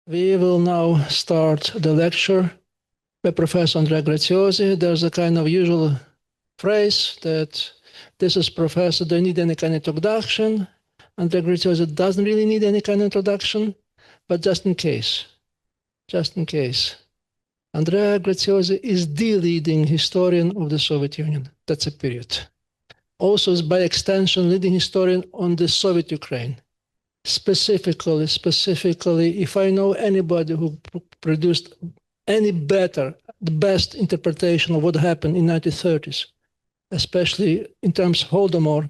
We will now start the lecture by Professor Andrea Graziosi. There's a kind of usual phrase that this is Professor, don't need any kind of introduction. Andrea Graziosi doesn't really need any kind of introduction, but just in case. Andrea Graziosi is the leading historian of the Soviet Union. That's a period. Also is by extension leading historian on the Soviet Ukraine. Specifically, if I know anybody who produced any better, the best interpretation of what happened in the 1930s, especially in terms of Holodomor,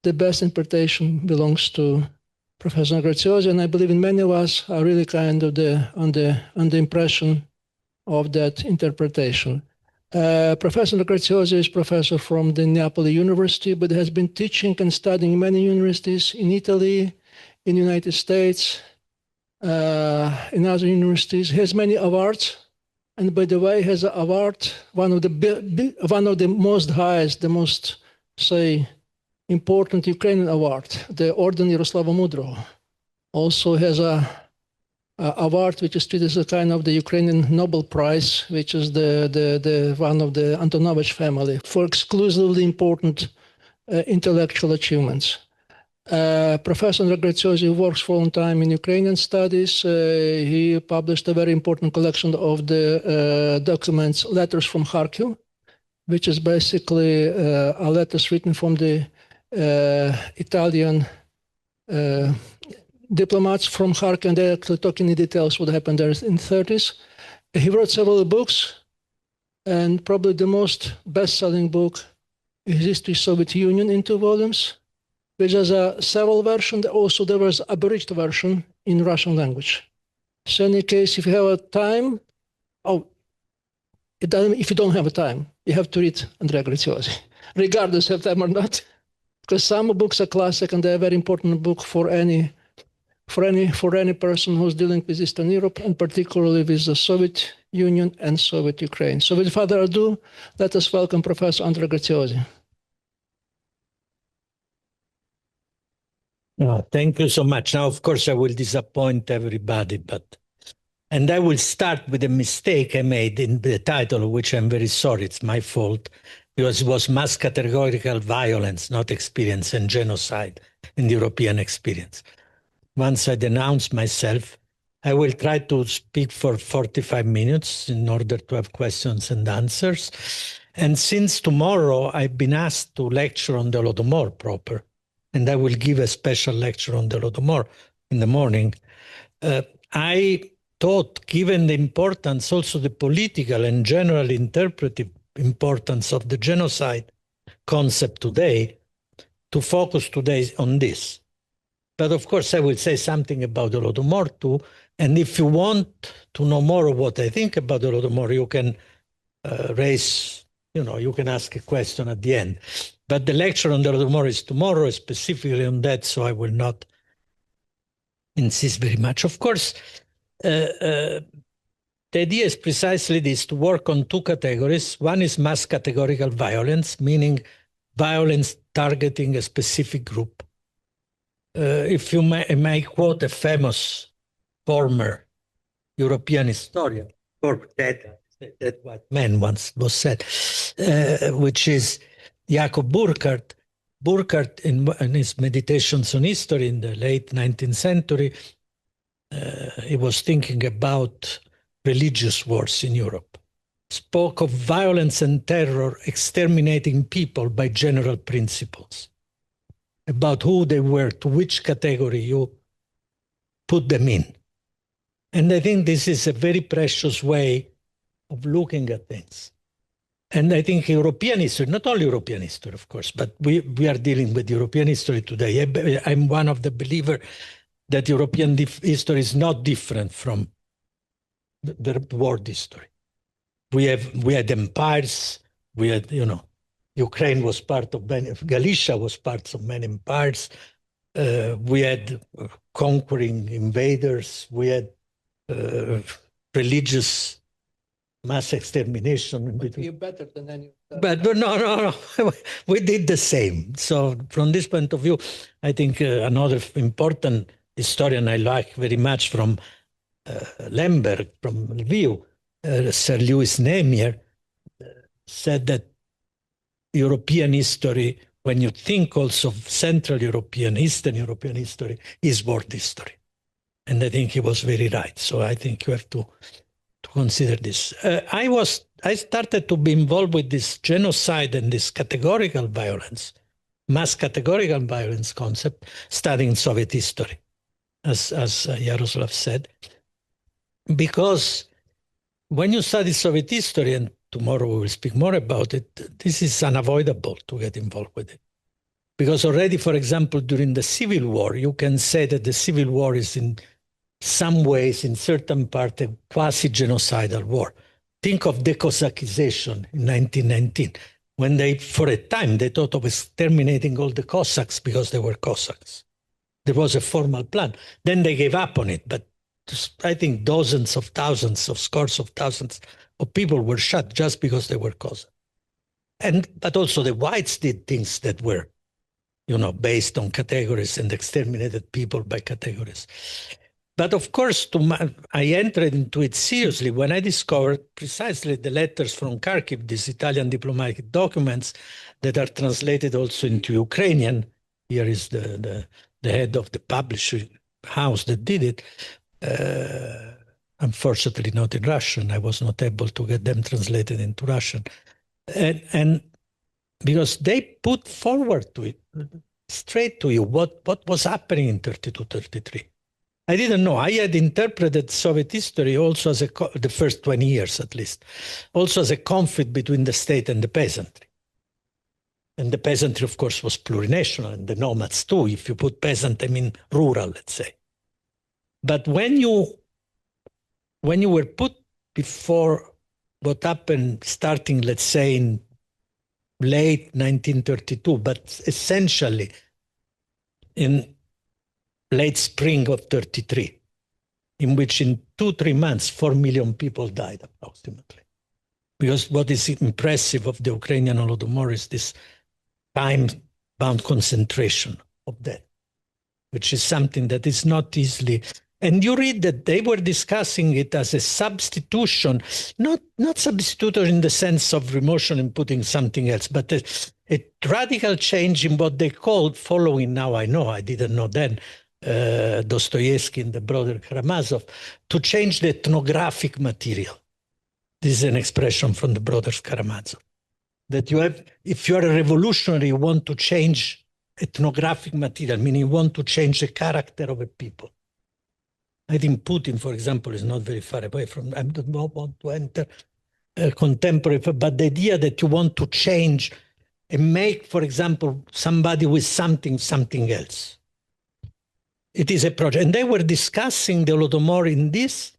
the best interpretation belongs to Professor Graziosi, and I believe in many of us are really kind of on the impression of that interpretation. Professor Graziosi is professor from the Naples University, but has been teaching and studying in many universities in Italy, in the United States, in other universities. He has many awards, and by the way, has an award, one of the most highest, the most, say, important Ukrainian award, the Order Yaroslava Mudrova. Also has a award which is treated as a kind of the Ukrainian Nobel Prize, which is the one of the Antonovich family for exclusively important intellectual achievements. Professor Andrea Graziosi works for a long time in Ukrainian studies. He published a very important collection of the documents, letters from Kharkiv, which is basically a letters written from the Italian diplomats from Kharkiv, and they're actually talking in details what happened there in the 30s. He wrote several books, and probably the most best-selling book is History of the Soviet Union in 2 volumes, which has a several version. Also, there was a abridged version in Russian language. So in any case, if you have a time, if you don't have a time, you have to read Andrea Graziosi, regardless of time or not, because some books are classic and they're a very important book for any person who's dealing with Eastern Europe, and particularly with the Soviet Union and Soviet Ukraine. So without further ado, let us welcome Professor Andrea Graziosi. Thank you so much. Now, of course, I will disappoint everybody, and I will start with a mistake I made in the title, which I'm very sorry, it's my fault, because it was Mass Categorical Violence, not Experience, and Genocide in the European Experience. Once I denounce myself, I will try to speak for 45 minutes in order to have questions and answers. And since tomorrow I've been asked to lecture on the Holodomor proper, and I will give a special lecture on the Holodomor in the morning, I thought, given the importance, also the political and general interpretive importance of the genocide concept today, to focus today on this. But of course, I will say something about the Holodomor too. And if you want to know more of what I think about the Holodomor, you can you can ask a question at the end. But the lecture on the Holodomor is tomorrow, specifically on that, so I will not insist very much. Of course, the idea is precisely this, to work on 2 categories. One is mass categorical violence, meaning violence targeting a specific group. If you may quote a famous former European historian, or that white man once was said, which is Jacob Burckhardt. Burckhardt, in his Meditations on History in the late 19th century, he was thinking about religious wars in Europe, spoke of violence and terror exterminating people by general principles, about who they were, to which category you put them in. And I think this is a very precious way of looking at things. And I think European history, not only European history, of course, but we are dealing with European history today. I'm one of the believers that European history is not different from the world history. We had empires, we had, Ukraine was part of many, Galicia was part of many empires. We had conquering invaders. We had religious mass extermination. But you're better than any. But no. We did the same. So from this point of view, I think another important historian I like very much from Lemberg from Lviv, Sir Lewis Namier, said that European history, when you think also of Central European, Eastern European history, is world history. And I think he was very right. So I think you have to consider this. I started to be involved with this genocide and this categorical violence, mass categorical violence concept, studying Soviet history, as Yaroslav said. Because when you study Soviet history, and tomorrow we will speak more about it, this is unavoidable to get involved with it. Because already, for example, during the Civil War, you can say that the Civil War is in some ways, in certain part, a quasi-genocidal war. Think of decossacization in 1919, when they, for a time, they thought of exterminating all the Cossacks because they were Cossacks. There was a formal plan. Then they gave up on it, but I think dozens of thousands of scores of thousands of people were shot just because they were Cossacks. But also the whites did things that were, based on categories and exterminated people by categories. But of course, I entered into it seriously when I discovered precisely the letters from Kharkiv, these Italian diplomatic documents that are translated also into Ukrainian. Here is the head of the publishing house that did it. Unfortunately, not in Russian. I was not able to get them translated into Russian. And because they put forward to it, straight to you, what was happening in 32, 33. I didn't know. I had interpreted Soviet history also as the first 20 years at least, also as a conflict between the state and the peasantry. And the peasantry, of course, was plurinational, and the nomads too. If you put peasant, I mean rural, let's say. But when you were put before what happened starting, let's say, in late 1932, but essentially in late spring of 33, in which in 2-3 months, 4 million people died approximately. Because what is impressive of the Ukrainian Holodomor is this time-bound concentration of death, which is something that is not easily. And you read that they were discussing it as a substitution, not substitution in the sense of remotion and putting something else, but a radical change in what they called, following now I know, I didn't know then, Dostoevsky and the brother Karamazov, to change the ethnographic material. This is an expression from the brothers Karamazov. That you have, if you are a revolutionary, you want to change ethnographic material, meaning you want to change the character of a people. I think Putin, for example, is not very far away from, I don't want to enter contemporary, but the idea that you want to change and make, for example, somebody with something else. It is a project. And they were discussing the Holodomor in this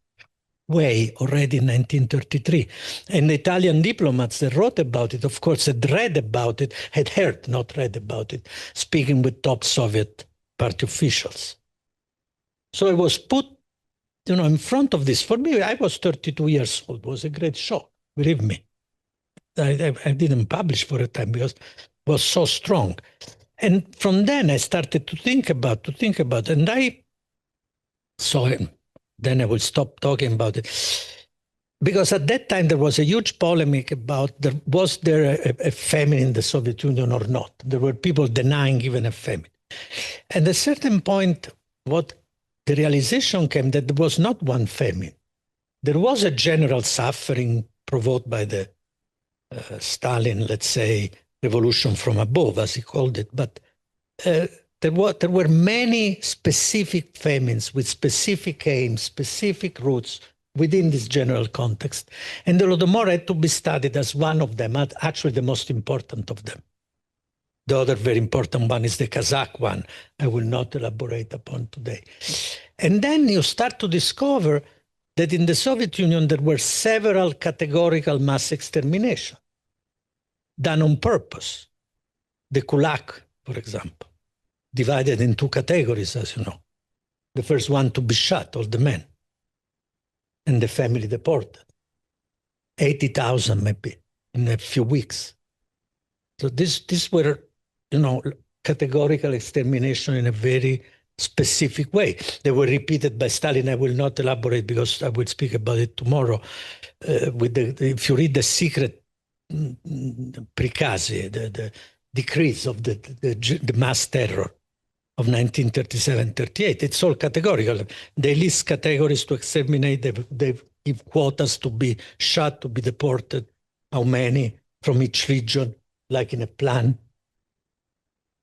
way already in 1933. And the Italian diplomats that wrote about it, of course, had read about it, had heard, not read about it, speaking with top Soviet party officials. So I was put, in front of this. For me, I was 32 years old. It was a great shock, believe me. I didn't publish for a time because it was so strong. And from then I started to think about, and then I will stop talking about it. Because at that time there was a huge polemic about was there a famine in the Soviet Union or not. There were people denying even a famine. And at a certain point, the realization came that there was not one famine. There was a general suffering provoked by the Stalin, let's say, revolution from above, as he called it. But there were many specific famines with specific aims, specific roots within this general context. And the Holodomor had to be studied as one of them, actually the most important of them. The other very important one is the Kazakh one. I will not elaborate upon today. And then you start to discover that in the Soviet Union there were several categorical mass exterminations done on purpose. The Kulak, for example, divided in 2 categories, as you know. The first one to be shot, all the men, and the family deported. 80,000 maybe in a few weeks. So these were, categorical extermination in a very specific way. They were repeated by Stalin. I will not elaborate because I will speak about it tomorrow. If you read The Secret Prikazy, the decrees of the mass terror of 1937-38, it's all categorical. They list categories to exterminate. They give quotas to be shot, to be deported, how many from each region, like in a plan.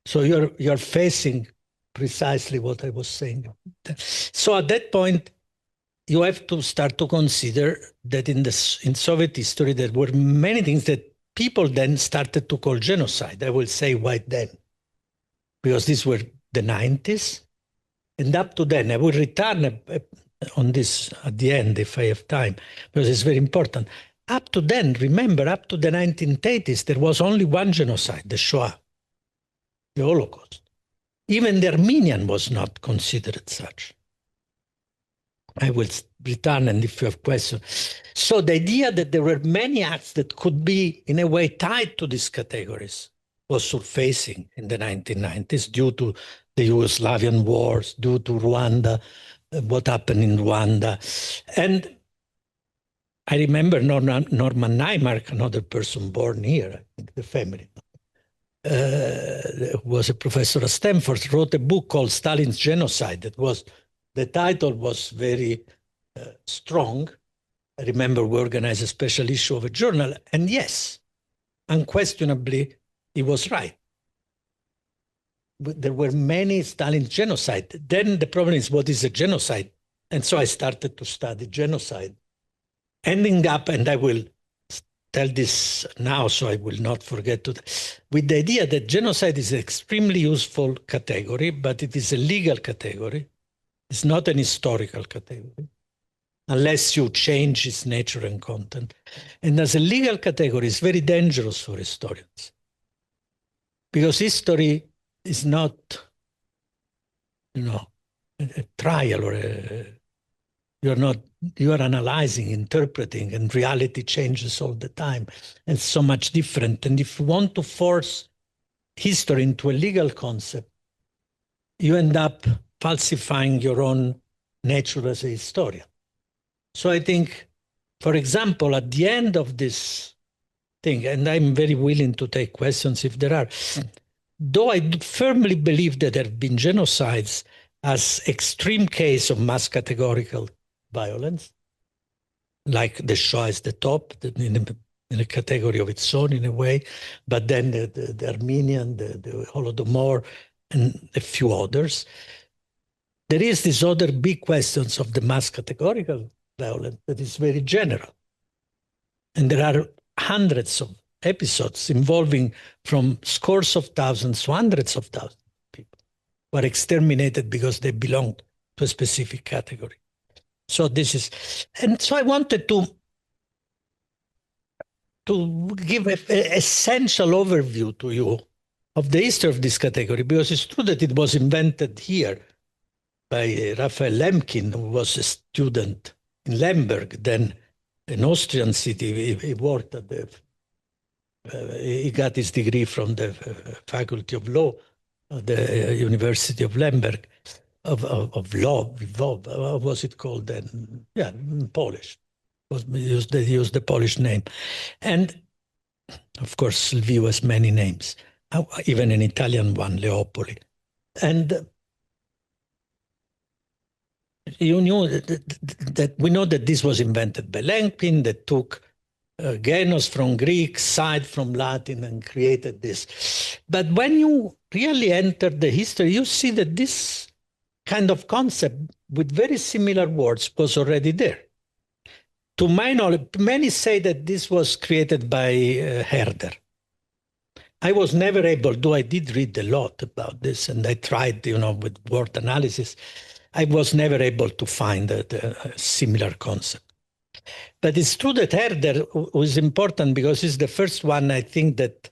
So you're facing precisely what I was saying. So at that point, you have to start to consider that in Soviet history, there were many things that people then started to call genocide. I will say why then, because these were the 90s. And up to then, I will return on this at the end if I have time, because it's very important. Up to then, remember, up to the 1980s, there was only one genocide, the Shoah, the Holocaust. Even the Armenian was not considered such. I will return, and if you have questions. So the idea that there were many acts that could be, in a way, tied to these categories was surfacing in the 1990s due to the Yugoslavian wars, due to Rwanda, what happened in Rwanda. And I remember Norman Naimark, another person born here, I think the family, was a professor at Stanford, wrote a book called Stalin's Genocide. The title was very strong. I remember we organized a special issue of a journal, and yes, unquestionably, he was right. There were many Stalin's genocide. Then the problem is, what is a genocide? And so I started to study genocide, ending up, and I will tell this now so I will not forget with the idea that genocide is an extremely useful category, but it is a legal category. It's not an historical category, unless you change its nature and content. And as a legal category, it's very dangerous for historians, because history is not, a trial or you are analyzing, interpreting, and reality changes all the time. And it's so much different. And if you want to force history into a legal concept, you end up falsifying your own nature as a historian. So I think, for example, at the end of this thing, and I'm very willing to take questions if there are, though I firmly believe that there have been genocides as extreme case of mass categorical violence, like the Shoah is the top, in a category of its own in a way, but then the Armenian, the Holodomor, and a few others. There is this other big questions of the mass categorical violence that is very general. And there are hundreds of episodes involving from scores of thousands to hundreds of thousands of people who are exterminated because they belonged to a specific category. So this is, and so I wanted to give an essential overview to you of the history of this category, because it's true that it was invented here by Raphael Lemkin, who was a student in Lemberg, then an Austrian city. He worked at he got his degree from the Faculty of Law at the University of Lemberg, of law. What was it called then? Yeah, Polish. They used the Polish name. And of course, Lviv has many names, even an Italian one, Leopoli. And you knew that we know that this was invented by Lemkin, that took genos from Greek, side from Latin, and created this. But when you really enter the history, you see that this kind of concept with very similar words was already there. To my knowledge, many say that this was created by Herder. I was never able, though I did read a lot about this, and I tried, with word analysis, I was never able to find a similar concept. But it's true that Herder was important because he's the first one, I think, that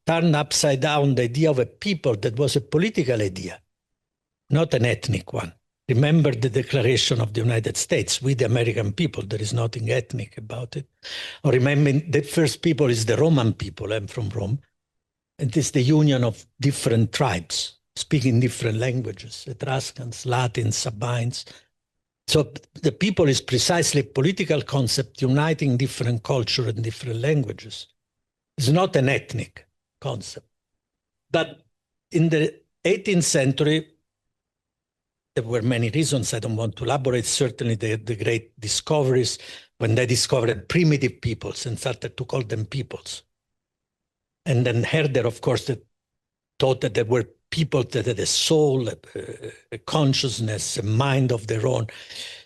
turned upside down the idea of a people that was a political idea, not an ethnic one. Remember the Declaration of the United States, we the American people, there is nothing ethnic about it. Or remember, the first people is the Roman people, I'm from Rome. And it's the union of different tribes, speaking different languages, Etruscans, Latins, Sabines. So the people is precisely a political concept uniting different culture and different languages. It's not an ethnic concept. But in the 18th century, there were many reasons. I don't want to elaborate. Certainly the great discoveries when they discovered primitive peoples and started to call them peoples. And then Herder, of course, that thought that there were people that had a soul, a consciousness, a mind of their own.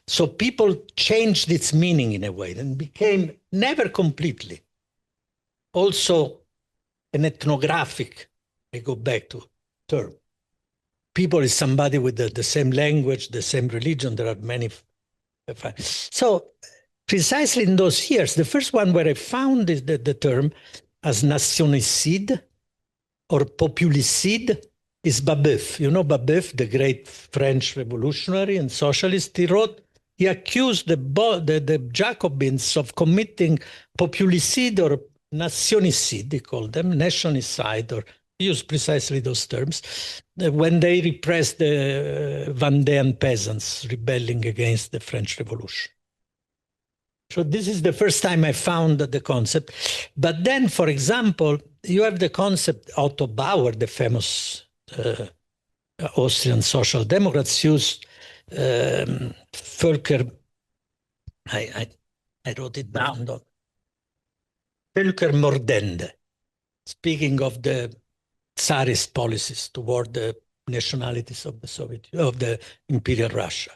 So people changed its meaning in a way and became, never completely, also an ethnographic, I go back to term. People is somebody with the same language, the same religion. There are many. So precisely in those years, the first one where I found is the term as nationicide or populicide is Babeuf. You know Babeuf, the great French revolutionary and socialist. He accused the Jacobins of committing populicide or nationicide, they call them, nationicide, or use precisely those terms, when they repressed the Vendéan peasants rebelling against the French Revolution. So this is the first time I found the concept. But then, for example, you have the concept, Otto Bauer, the famous Austrian social democrats, used Völker, I wrote it down, Völkermordende, speaking of the Tsarist policies toward the nationalities of the Imperial Russia.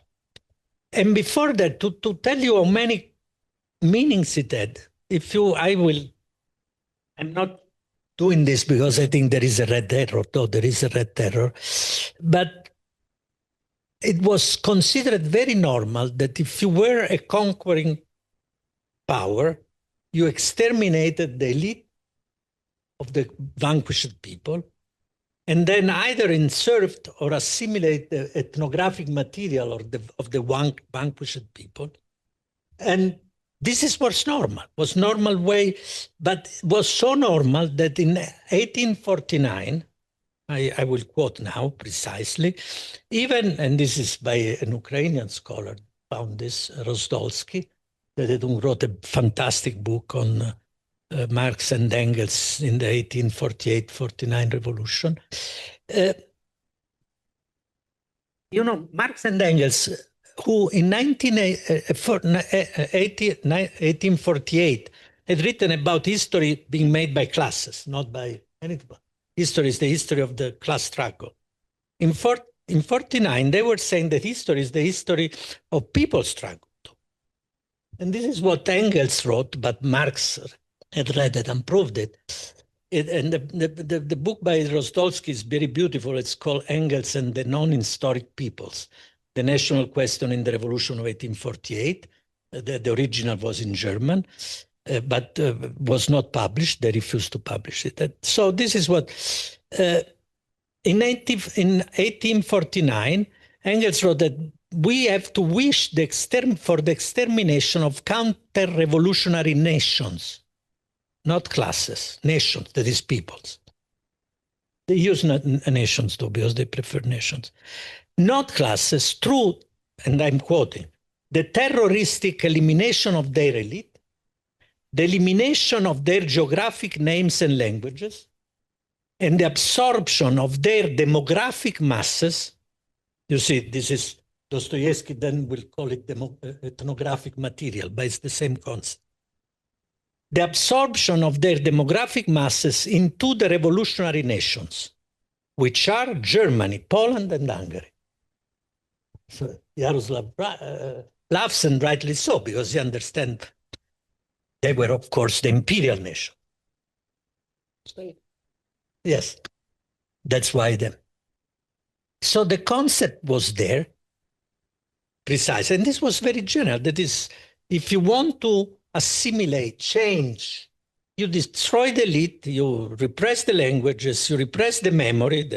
And before that, to tell you how many meanings it had, I'm not doing this because I think there is a red terror, though there is a red terror, but it was considered very normal that if you were a conquering power, you exterminated the elite of the vanquished people, and then either inserted or assimilate the ethnographic material of the vanquished people. And this was normal way, but it was so normal that in 1849, I will quote now precisely, even, and this is by an Ukrainian scholar, found this, Rozdolsky, that wrote a fantastic book on Marx and Engels in the 1848-49 revolution. You know, Marx and Engels, who in 1848 had written about history being made by classes, not by anything. History is the history of the class struggle. In 49, they were saying that history is the history of people's struggle. And this is what Engels wrote, but Marx had read it and proved it. And the book by Rozdolsky is very beautiful. It's called Engels and the Non-Historic Peoples, the National Question in the Revolution of 1848. The original was in German, but was not published. They refused to publish it. So this is what, in 1849, Engels wrote that we have to wish for the extermination of counter-revolutionary nations, not classes, nations, that is peoples. They use not nations though, because they prefer nations. Not classes, through, and I'm quoting, the terroristic elimination of their elite, the elimination of their geographic names and languages, and the absorption of their demographic masses. You see, this is Dostoevsky then will call it ethnographic material, but it's the same concept. The absorption of their demographic masses into the revolutionary nations, which are Germany, Poland, and Hungary. So Jaroslav laughs, and rightly so, because he understands they were, of course, the imperial nation. Yes, that's why them. So the concept was there, precise, and this was very general. That is, if you want to assimilate, change, you destroy the elite, you repress the languages, you repress the memory,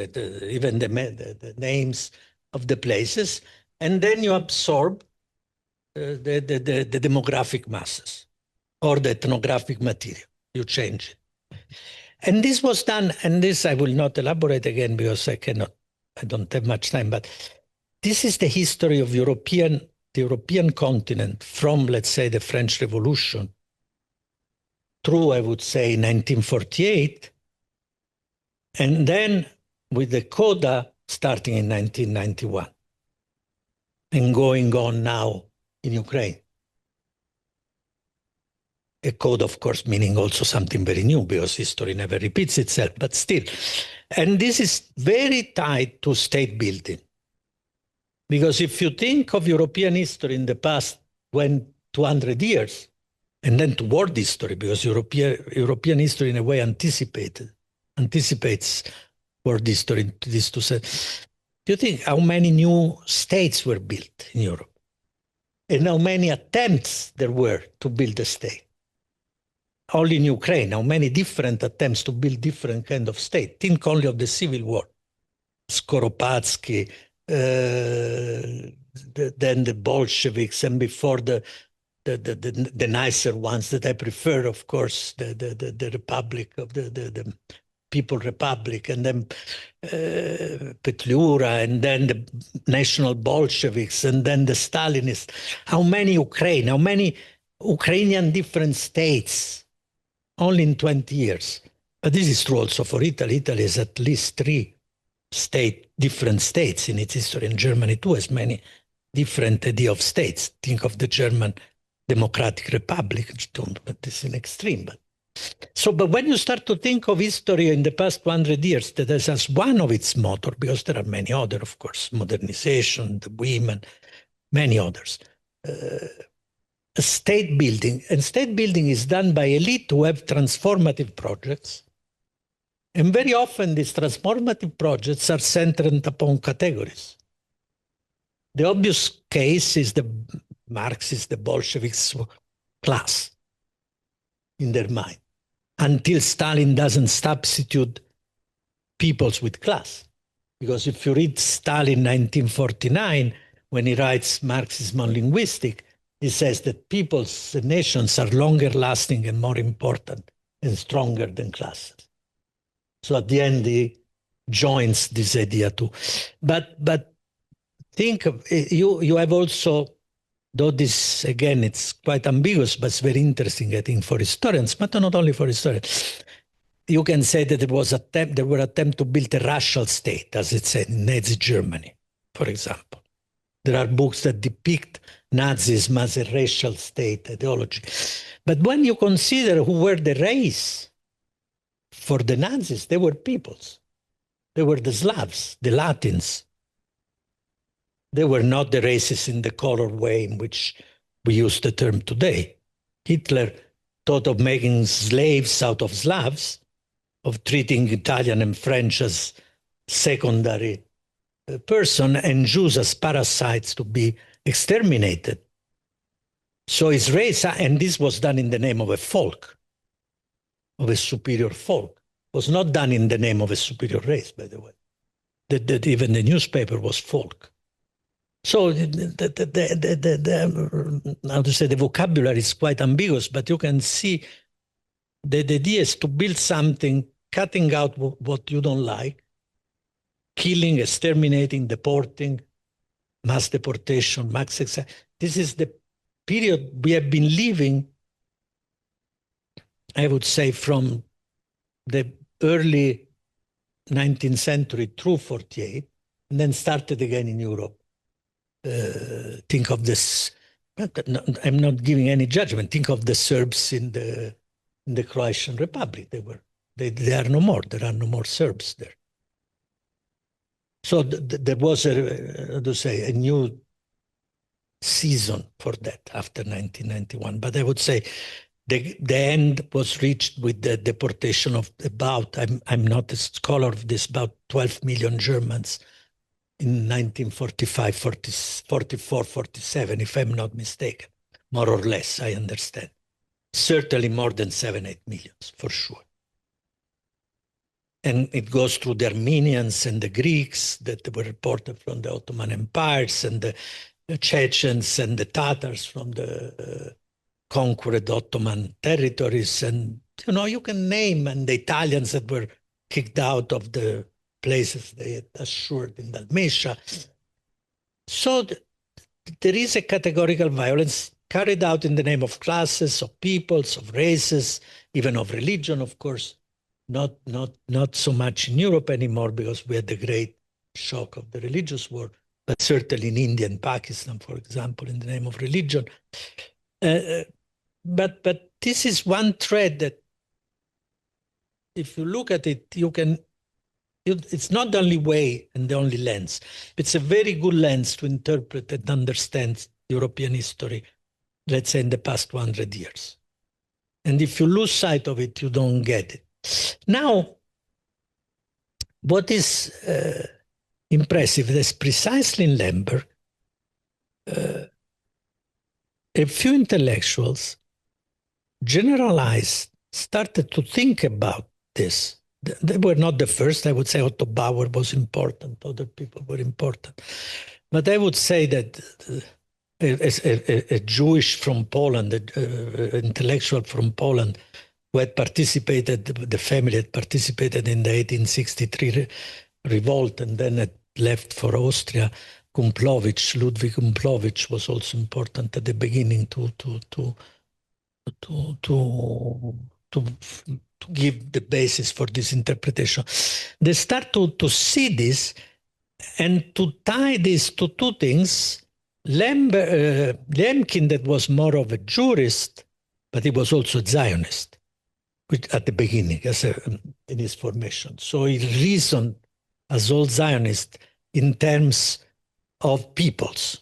even the names of the places, and then you absorb the demographic masses or the ethnographic material. You change it. And this was done, and this I will not elaborate again because I cannot I don't have much time, but this is the history of the European continent from, let's say, the French Revolution through, I would say, 1948, and then with the coda starting in 1991 and going on now in Ukraine. A code, of course, meaning also something very new, because history never repeats itself, but still. And this is very tied to state building. Because if you think of European history in the past 200 years, and then to world history, because European history in a way anticipates world history, this to say, do you think how many new states were built in Europe? And how many attempts there were to build a state? Only in Ukraine, how many different attempts to build different kind of state. Think only of the Civil War. Skoropadsky, then the Bolsheviks, and before the nicer ones that I prefer, of course, the Republic of the People Republic, and then Petliura, and then the National Bolsheviks, and then the Stalinists. How many Ukrainian different states? Only in 20 years. But this is true also for Italy. Italy has at least 3 different states in its history, and Germany too has many different idea of states. Think of the German Democratic Republic, but this is an extreme. But when you start to think of history in the past 100 years, that is as one of its motor, because there are many other, of course, modernization, the women, many others. State building, and state building is done by elite who have transformative projects. And very often these transformative projects are centered upon categories. The obvious case is the Marxists, the Bolsheviks class in their mind, until Stalin doesn't substitute peoples with class. Because if you read Stalin 1949, when he writes Marxism on linguistics, he says that peoples and nations are longer lasting and more important and stronger than classes. So at the end, he joins this idea too. But think of, you have also, though this, again, it's quite ambiguous, but it's very interesting, I think, for historians, but not only for historians. You can say that there were attempts to build a racial state, as it said in Nazi Germany, for example. There are books that depict Nazism as a racial state ideology. But when you consider who were the race for the Nazis, they were peoples. They were the Slavs, the Latins. They were not the races in the color way in which we use the term today. Hitler thought of making slaves out of Slavs, of treating Italian and French as secondary person, and Jews as parasites to be exterminated. So his race, and this was done in the name of a folk, of a superior folk. It was not done in the name of a superior race, by the way. That even the newspaper was folk. So how to say, the vocabulary is quite ambiguous, but you can see that the idea is to build something, cutting out what you don't like, killing, exterminating, deporting, mass deportation, mass exile. This is the period we have been living, I would say, from the early 19th century through 48, and then started again in Europe. Think of this, I'm not giving any judgment. Think of the Serbs in the Croatian Republic. They are no more. There are no more Serbs there. So there was a new season for that after 1991. But I would say the end was reached with the deportation of about, I'm not a scholar of this, about 12 million Germans in 1945, 44, 47, if I'm not mistaken, more or less, I understand. Certainly more than 7-8 million, for sure. And it goes through the Armenians and the Greeks that were reported from the Ottoman empires, and the Chechens and the Tatars from the conquered Ottoman territories. And, you can name, and the Italians that were kicked out of the places they had assured in Dalmatia. So there is a categorical violence carried out in the name of classes, of peoples, of races, even of religion, of course. Not so much in Europe anymore because we had the great shock of the religious war, but certainly in India and Pakistan, for example, in the name of religion. But this is one thread that, if you look at it, it's not the only way and the only lens. It's a very good lens to interpret and understand European history, let's say in the past 100 years. And if you lose sight of it, you don't get it. Now, what is impressive is precisely in Lemberg, a few intellectuals started to think about this. They were not the first. I would say Otto Bauer was important. Other people were important. But I would say that a Jewish from Poland, an intellectual from Poland, who had participated, the family had participated in the 1863 revolt and then had left for Austria. Ludwig Kumplowicz was also important at the beginning to give the basis for this interpretation. They start to see this and to tie this to two things. Lemkin, that was more of a jurist, but he was also a Zionist at the beginning in his formation. So he reasoned as all Zionists in terms of peoples.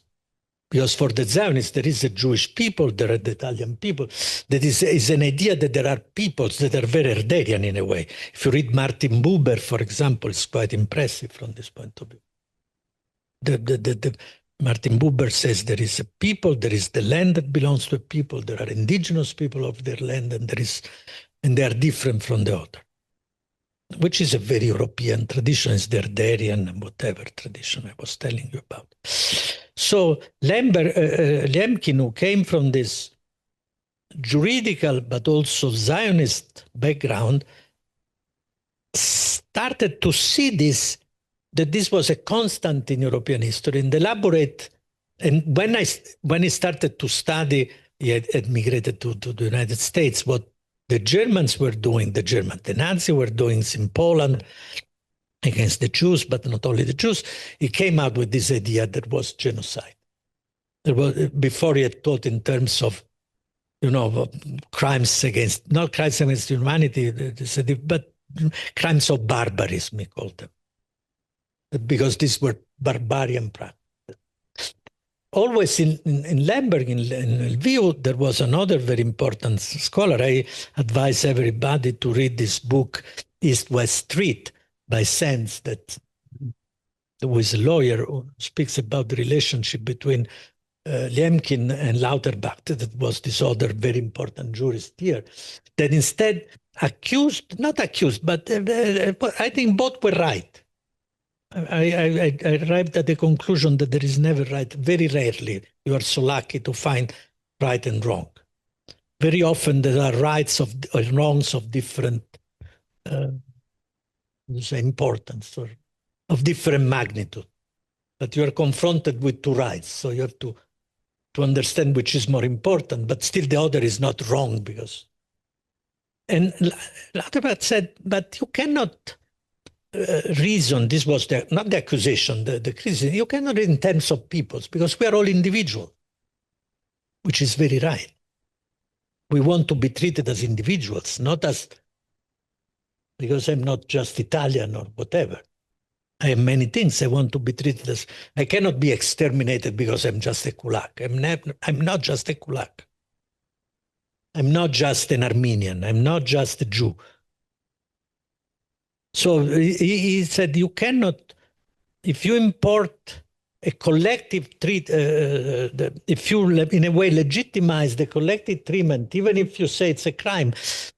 Because for the Zionists, there is a Jewish people, there are the Italian people. That is an idea that there are peoples that are very Herderian in a way. If you read Martin Buber, for example, it's quite impressive from this point of view. Martin Buber says there is a people, there is the land that belongs to a people, there are indigenous people of their land, and they are different from the other, which is a very European tradition. It's the Herderian and whatever tradition I was telling you about. So Lemkin, who came from this juridical but also Zionist background, started to see that this was a constant in European history and elaborate. And when he started to study, he had migrated to the United States, what the Germans were doing, the Nazis were doing in Poland against the Jews, but not only the Jews, he came out with this idea that was genocide. Before he had thought in terms of, crimes against, not crimes against humanity, but crimes of barbarism, he called them. Because these were barbarian practices. Always in Lemberg, in Lviv, there was another very important scholar. I advise everybody to read this book, East-West Street, by Sands, who is a lawyer who speaks about the relationship between Lemkin and Lauterbach, that was this other very important jurist here, that instead not accused, but I think both were right. I arrived at the conclusion that there is never right. Very rarely you are so lucky to find right and wrong. Very often there are rights or wrongs of different importance or of different magnitude. But you are confronted with two rights, so you have to understand which is more important, but still the other is not wrong because. And Lauterbach said, but you cannot reason, this was not the accusation, the criticism, you cannot read in terms of peoples because we are all individual, which is very right. We want to be treated as individuals, not as, because I'm not just Italian or whatever. I have many things I want to be treated as. I cannot be exterminated because I'm just a kulak. I'm not just a kulak. I'm not just an Armenian. I'm not just a Jew. So he said you cannot, if you import a collective if you in a way legitimize the collective treatment, even if you say it's a crime,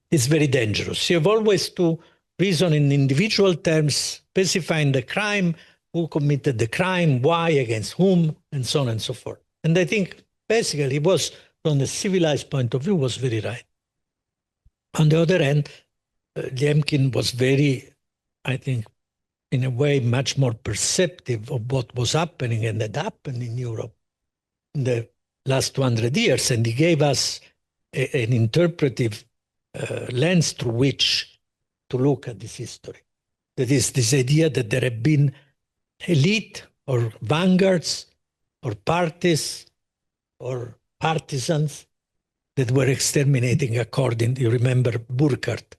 it's very dangerous. You have always to reason in individual terms, specifying the crime, who committed the crime, why, against whom, and so on and so forth. And I think basically it was, from the civilized point of view, was very right. On the other hand, Lemkin was very, I think, in a way, much more perceptive of what was happening and had happened in Europe in the last 200 years. And he gave us an interpretive lens through which to look at this history. That is this idea that there have been elite or vanguards or parties or partisans that were exterminating according, you remember Burkhardt,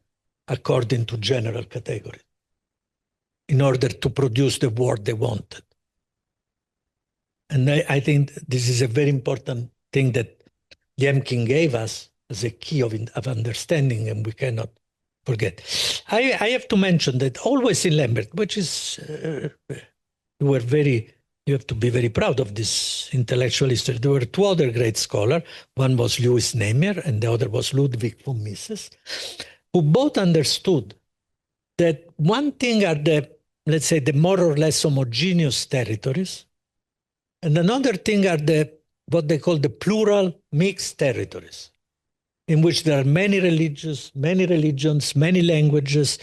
according to general categories, in order to produce the war they wanted. And I think this is a very important thing that Lemkin gave us as a key of understanding, and we cannot forget. I have to mention that always in Lambert, which is, you have to be very proud of this intellectual history. There were two other great scholars. One was Louis Nehmier, and the other was Ludwig von Mises, who both understood that one thing are the, let's say, the more or less homogeneous territories, and another thing are what they call the plural mixed territories, in which there are many religions, many languages.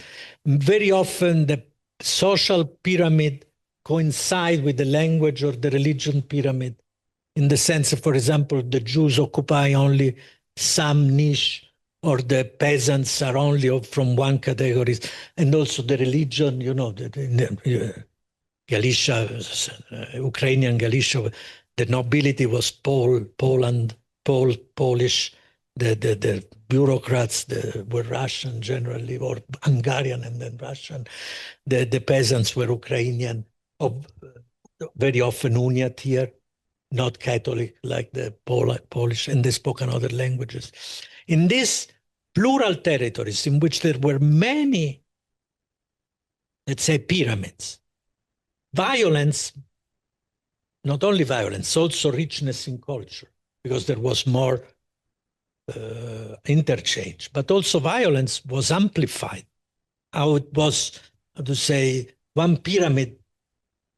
Very often the social pyramid coincide with the language or the religion pyramid, in the sense of, for example, the Jews occupy only some niche, or the peasants are only from one category, and also the religion, you know, Galicia, Ukrainian Galicia, the nobility was Polish, the bureaucrats were Russian generally, or Hungarian and then Russian. The peasants were Ukrainian, very often Uniat here, not Catholic like the Polish, and they spoke other languages. In these plural territories in which there were many, let's say, pyramids, violence, not only violence, also richness in culture, because there was more interchange, but also violence was amplified. How it was, how to say, one pyramid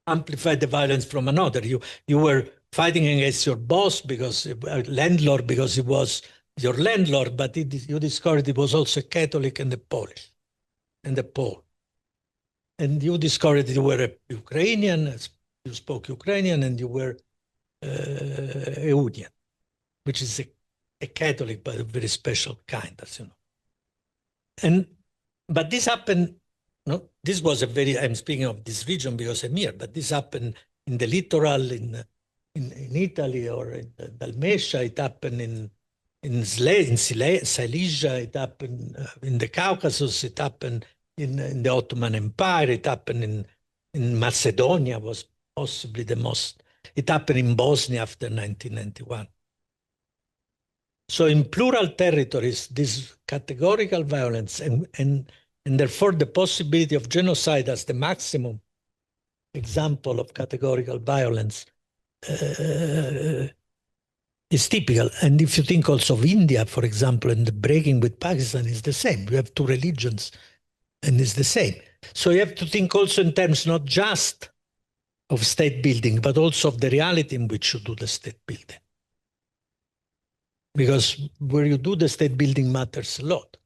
amplified the violence from another. You were fighting against your boss, because landlord, because he was your landlord, but you discovered he was also a Catholic and a Polish and a Pole. And you discovered you were a Ukrainian, you spoke Ukrainian, and you were a Union, which is a Catholic, but a very special kind, as you know. But this happened, no, this was a very, I'm speaking of this region because I'm here, but this happened in the littoral, in Italy, or in Dalmatia. It happened in Silesia, it happened in the Caucasus, it happened in the Ottoman Empire, it happened in Macedonia, was possibly the most, it happened in Bosnia after 1991. So in plural territories, this categorical violence and therefore the possibility of genocide as the maximum example of categorical violence is typical. And if you think also of India, for example, and the breaking with Pakistan is the same. You have two religions and it's the same. So you have to think also in terms not just of state building, but also of the reality in which you do the state building. Because where you do the state building matters a lot.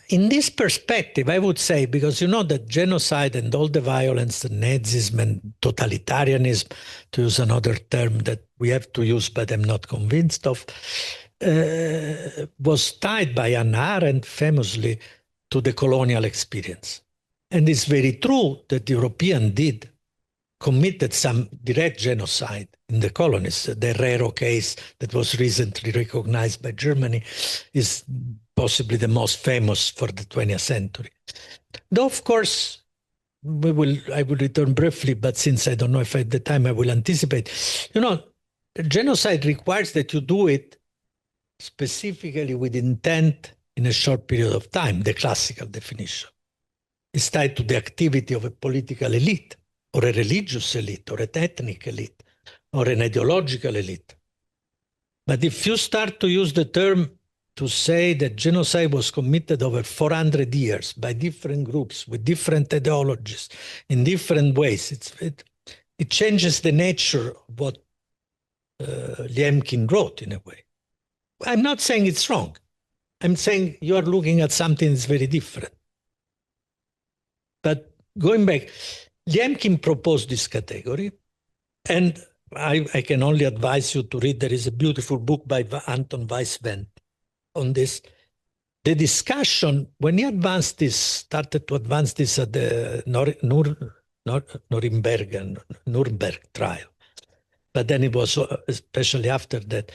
In this perspective, I would say, because you know that genocide and all the violence, the Nazism and totalitarianism, to use another term that we have to use but I'm not convinced of, was tied by Hannah Arendt famously to the colonial experience. And it's very true that the European committed some direct genocide in the colonies. The Herrero case that was recently recognized by Germany is possibly the most famous for the 20th century. Though, of course, I will return briefly, but since I don't know if I have the time, I will anticipate. You know, genocide requires that you do it specifically with intent in a short period of time, the classical definition. It's tied to the activity of a political elite, or a religious elite, or an ethnic elite, or an ideological elite. But if you start to use the term to say that genocide was committed over 400 years by different groups with different ideologies in different ways, it changes the nature of what Lemkin wrote in a way. I'm not saying it's wrong, I'm saying you are looking at something that's very different. But going back, Liemkin proposed this category, and I can only advise you to read. There is a beautiful book by Anton Weiswendt on this. The discussion, when he advanced this, started to advance this at the Nuremberg trial, but then it was, especially after that,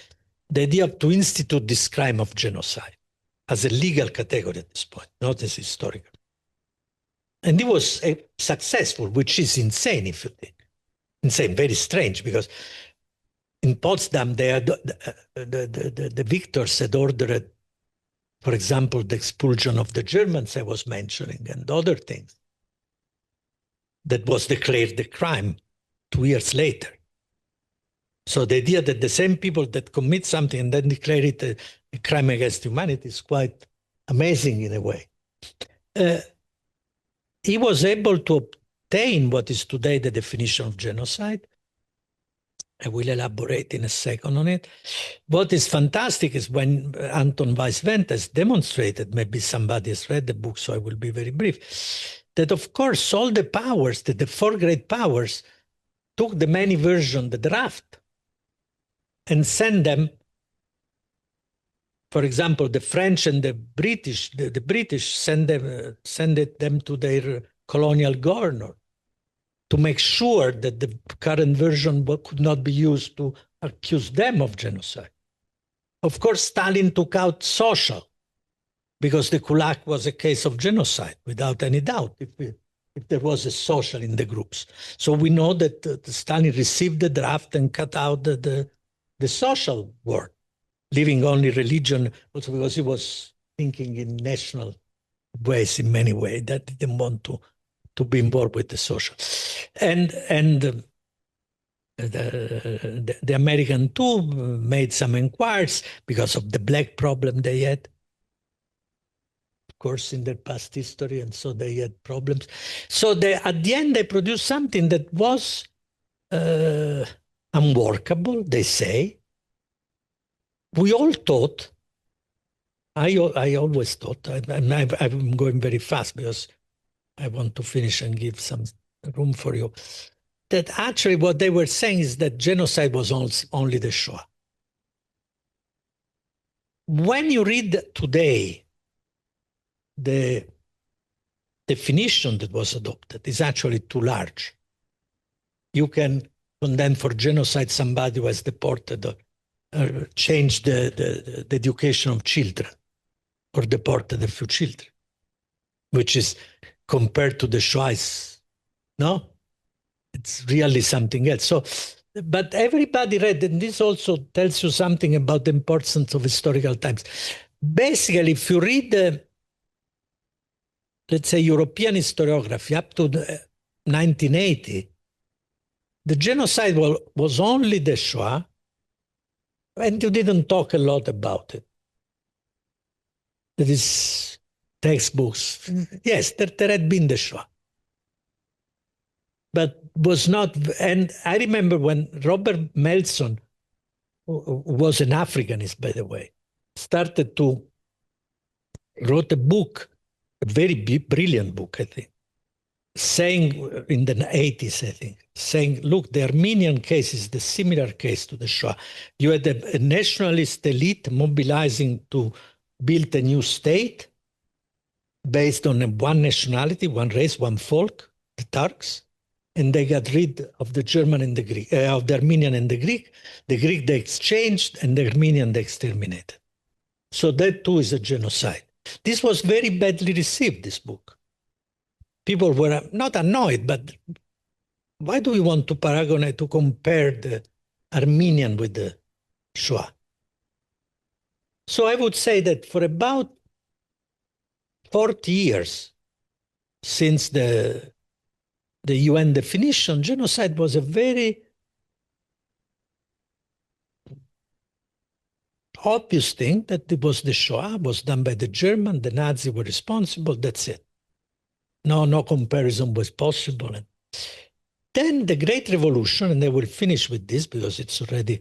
the idea to institute this crime of genocide as a legal category at this point, not as historical. And it was successful, which is insane if you think. Insane, very strange, because in Potsdam, they had, the victors had ordered, for example, the expulsion of the Germans I was mentioning and other things. That was declared the crime 2 years later. So the idea that the same people that commit something and then declare it a crime against humanity is quite amazing in a way. He was able to obtain what is today the definition of genocide. I will elaborate in a second on it. What is fantastic is when Anton Weiswendt has demonstrated, maybe somebody has read the book, so I will be very brief, that of course all the powers, the four great powers, took the many version, the draft, and sent them. For example, the French and the British, the British send them to their colonial governor to make sure that the current version could not be used to accuse them of genocide. Of course, Stalin took out social, because the Kulak was a case of genocide, without any doubt, if there was a social in the groups. So we know that Stalin received the draft and cut out the social word, leaving only religion, also because he was thinking in national ways in many ways, that he didn't want to be involved with the social. And the American too made some inquiries because of the black problem they had, of course, in their past history, and so they had problems. So at the end, they produced something that was unworkable, they say. We all thought, I always thought, I'm going very fast because I want to finish and give some room for you, that actually what they were saying is that genocide was only the Shoah. When you read today, the definition that was adopted is actually too large. You can condemn for genocide somebody who has deported or changed the education of children or deported a few children, which is compared to the Shoah, no? It's really something else. So, but everybody read, and this also tells you something about the importance of historical times. Basically, if you read, let's say, European historiography up to 1980, the genocide was only the Shoah, and you didn't talk a lot about it. There is textbooks. Yes, there had been the Shoah, but was not. And I remember when Robert Melson, who was an Africanist, by the way, wrote a book, a very brilliant book, I think, saying in the 80s, I think, saying, look, the Armenian case is the similar case to the Shoah. You had a nationalist elite mobilizing to build a new state based on one nationality, one race, one folk, the Turks, and they got rid of the German and the Greek, of the Armenian and the Greek. The Greek they exchanged, and the Armenian they exterminated. So that too is a genocide. This was very badly received, this book. People were not annoyed, but why do we want to paragonize, to compare the Armenian with the Shoah? So I would say that for about 40 years since the UN definition, genocide was a very obvious thing, that it was the Shoah, was done by the German, the Nazis were responsible, that's it. No comparison was possible. And then the Great Revolution, and I will finish with this because it's already,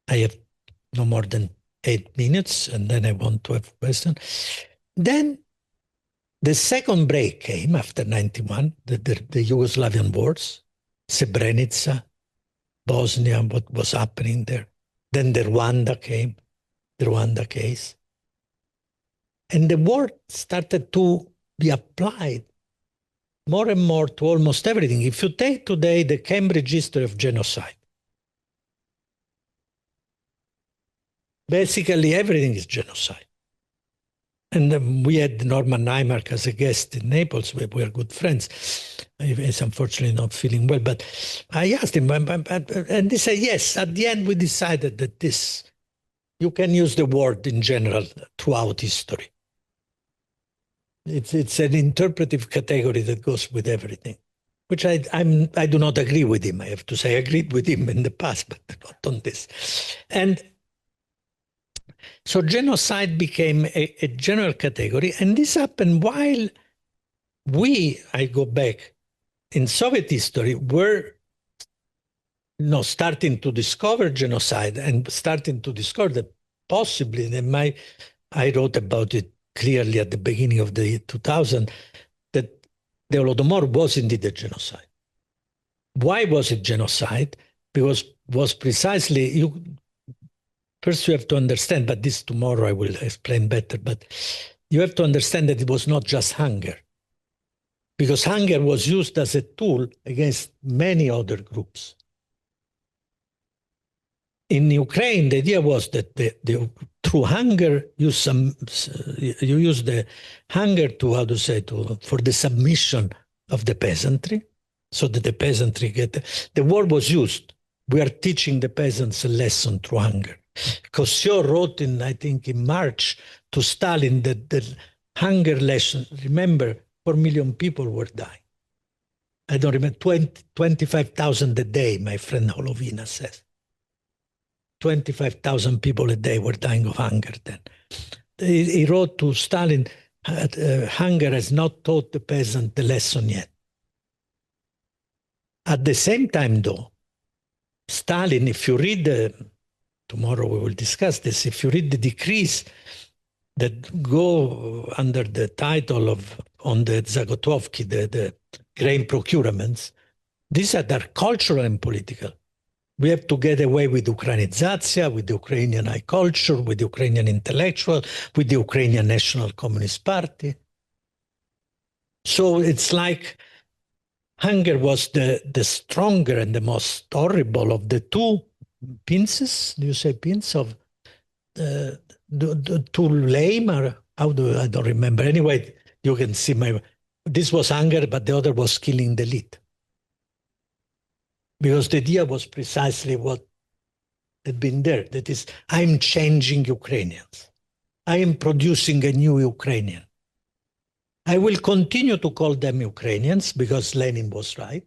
I have no more than 8 minutes, and then I want to have a question. Then the second break came after 91, the Yugoslavian wars, Srebrenica, Bosnia, what was happening there. Then the Rwanda came, the Rwanda case. And the word started to be applied more and more to almost everything. If you take today the Cambridge History of Genocide, basically everything is genocide. And we had Norman Naimark as a guest in Naples. We were good friends. He's unfortunately not feeling well. But I asked him, and he said, yes, at the end we decided that you can use the word in general throughout history. It's an interpretive category that goes with everything, which I do not agree with him, I have to say. I agreed with him in the past, but not on this. And so genocide became a general category, and this happened while I go back, in Soviet history, were starting to discover genocide and starting to discover that possibly I wrote about it clearly at the beginning of the 2000s, that the Holodomor was indeed a genocide. Why was it genocide? Because it was precisely, first you have to understand, but this tomorrow I will explain better, but you have to understand that it was not just hunger, because hunger was used as a tool against many other groups. In Ukraine, the idea was that through hunger, you use the hunger for the submission of the peasantry, so that the peasantry the word was used. We are teaching the peasants a lesson through hunger. Kosciuszko wrote I think in March to Stalin that the hunger lesson, remember, 4 million people were dying. I don't remember, 25,000 a day, my friend Holovina says. 25,000 people a day were dying of hunger then. He wrote to Stalin, hunger has not taught the peasant the lesson yet. At the same time, though, Stalin, if you read, tomorrow we will discuss this, if you read the decrees that go under the title on the Zagotovki, the grain procurements, these are cultural and political. We have to get away with Ukrainizacja, with the Ukrainian high culture, with the Ukrainian intellectual, with the Ukrainian National Communist Party. So it's like hunger was the stronger and the most horrible of the two pinces. Do you say pins of the two lame, or I don't remember. Anyway, you can see this was hunger, but the other was killing the elite. Because the idea was precisely what had been there. That is, I'm changing Ukrainians. I am producing a new Ukrainian. I will continue to call them Ukrainians because Lenin was right.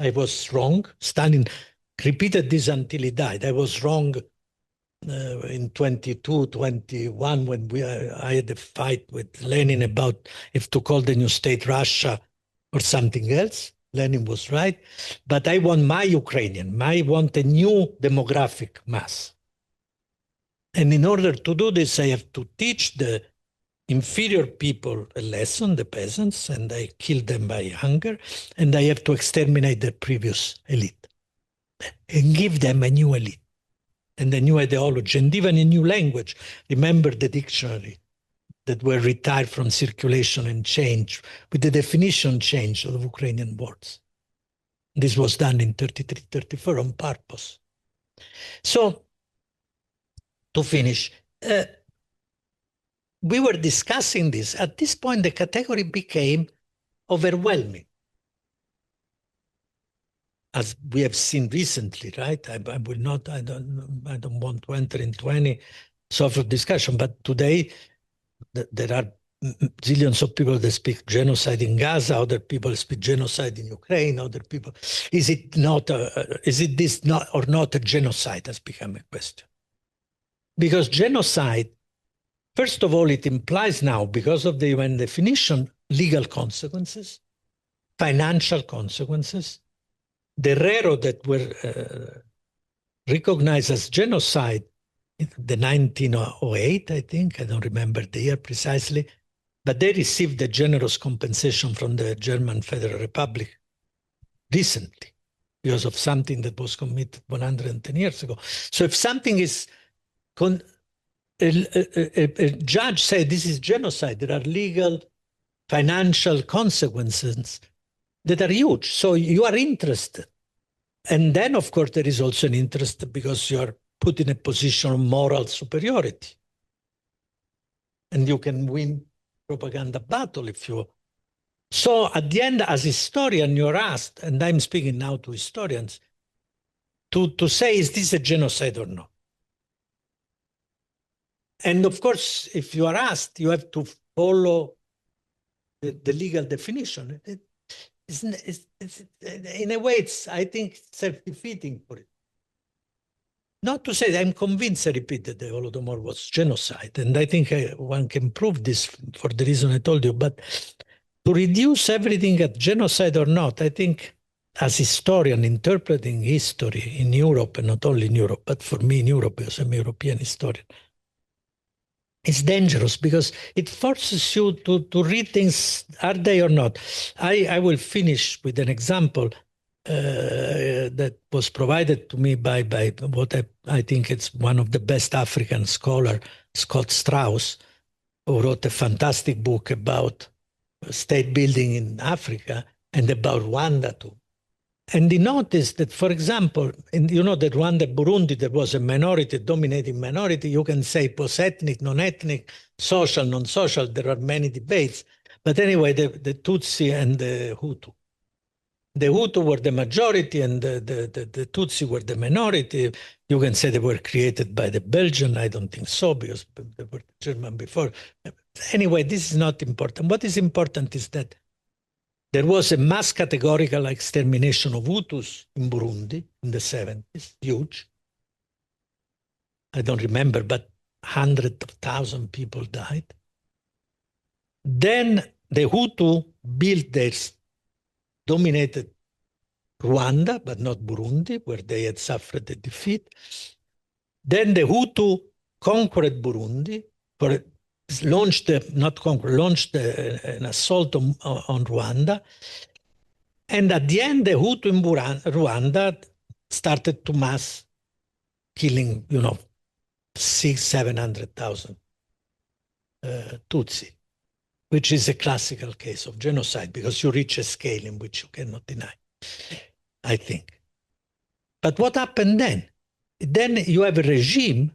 I was wrong. Stalin repeated this until he died. I was wrong in 22, 21 when I had a fight with Lenin about if to call the new state Russia or something else. Lenin was right, but I want my Ukrainian. I want a new demographic mass. And in order to do this, I have to teach the inferior people a lesson, the peasants, and I kill them by hunger, and I have to exterminate the previous elite and give them a new elite and a new ideology and even a new language. Remember the dictionary that were retired from circulation and changed with the definition change of Ukrainian words. This was done in 33, 34 on purpose. So, to finish, we were discussing this. At this point, the category became overwhelming. As we have seen recently, right? I don't want to enter into any sort of discussion, but today, there are zillions of people that speak genocide in Gaza, other people speak genocide in Ukraine, other people. Is it this not or not a genocide has become a question? Because genocide, first of all, it implies now, because of the UN definition, legal consequences, financial consequences. The rero that were recognized as genocide the 1908, I think. I don't remember the year precisely. But they received a generous compensation from the German Federal Republic recently because of something that was committed 110 years ago. So if something is, a judge said this is genocide, there are legal, financial consequences that are huge. So you are interested. And then, of course, there is also an interest because you are put in a position of moral superiority. And you can win propaganda battle if you. So at the end, as historian, you're asked, and I'm speaking now to historians, to say, is this a genocide or not? And of course, if you are asked, you have to follow the legal definition. In a way, it's, I think, self-defeating for it. Not to say that I'm convinced, I repeat, that the Holodomor was genocide. And I think one can prove this for the reason I told you. But to reduce everything at genocide or not, I think as historian interpreting history in Europe, and not only in Europe, but for me in Europe, because I'm a European historian, it's dangerous because it forces you to read things, are they or not? I will finish with an example that was provided to me by what I think it's one of the best African scholar, Scott Strauss, who wrote a fantastic book about state building in Africa and about Rwanda too. And he noticed that, for example, you know that Rwanda, Burundi, there was a minority, dominating minority. You can say it was ethnic, non-ethnic, social, non-social. There are many debates. But anyway, the Tutsi and the Hutu. The Hutu were the majority and the Tutsi were the minority. You can say they were created by the Belgian. I don't think so because they were German before. Anyway, this is not important. What is important is that there was a mass categorical extermination of Hutus in Burundi in the 70s, huge. I don't remember, but hundreds of thousands of people died. Then the Hutu built their dominated Rwanda, but not Burundi, where they had suffered a defeat. Then the Hutu conquered Burundi, launched an assault on Rwanda. And at the end, the Hutu in Rwanda started to mass killing, 700,000 Tutsi, which is a classical case of genocide because you reach a scale in which you cannot deny, I think. But what happened then? Then you have a regime,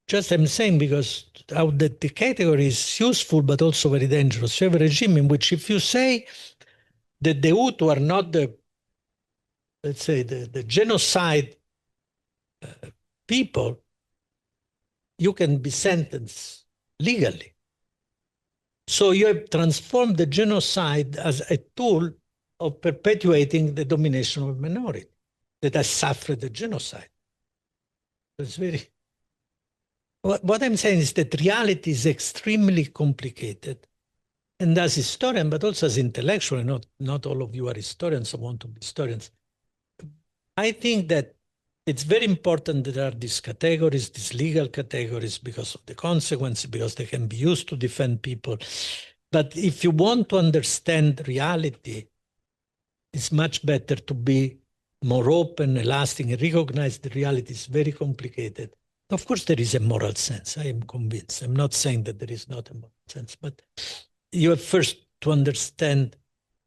just I'm saying because how the category is useful but also very dangerous. You have a regime in which if you say that the Hutu are not let's say, the genocide people, you can be sentenced legally. So you have transformed the genocide as a tool of perpetuating the domination of a minority that has suffered the genocide. It's very. What I'm saying is that reality is extremely complicated. And as historian, but also as intellectual, not all of you are historians or want to be historians. I think that it's very important that there are these categories, these legal categories, because of the consequences, because they can be used to defend people. But if you want to understand reality, it's much better to be more open, elastic, and recognize the reality is very complicated. Of course, there is a moral sense. I am convinced. I'm not saying that there is not a moral sense, but you have first to understand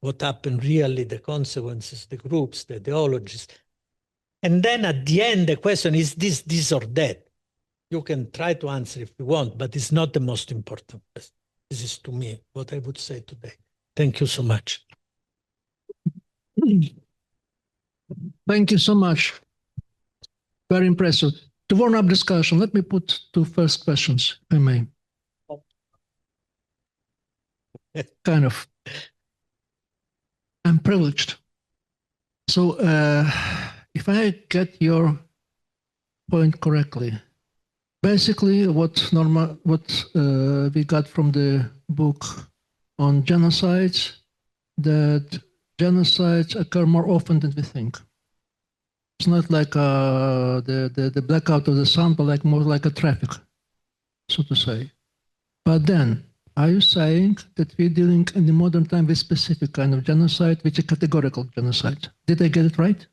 what happened really, the consequences, the groups, the ideologies. And then at the end, the question is this or that. You can try to answer if you want, but it's not the most important question. This is, to me, what I would say today. Thank you so much. Thank you so much. Very impressive. To warm up discussion, let me put two first questions, if I may. Kind of. I'm privileged. So if I get your point correctly, basically what we got from the book on genocides, that genocides occur more often than we think. It's not like the blackout of the sun, but like more like a traffic, so to say. But then, are you saying that we're dealing in the modern time with specific kind of genocide, which is categorical genocide? Did I get it right?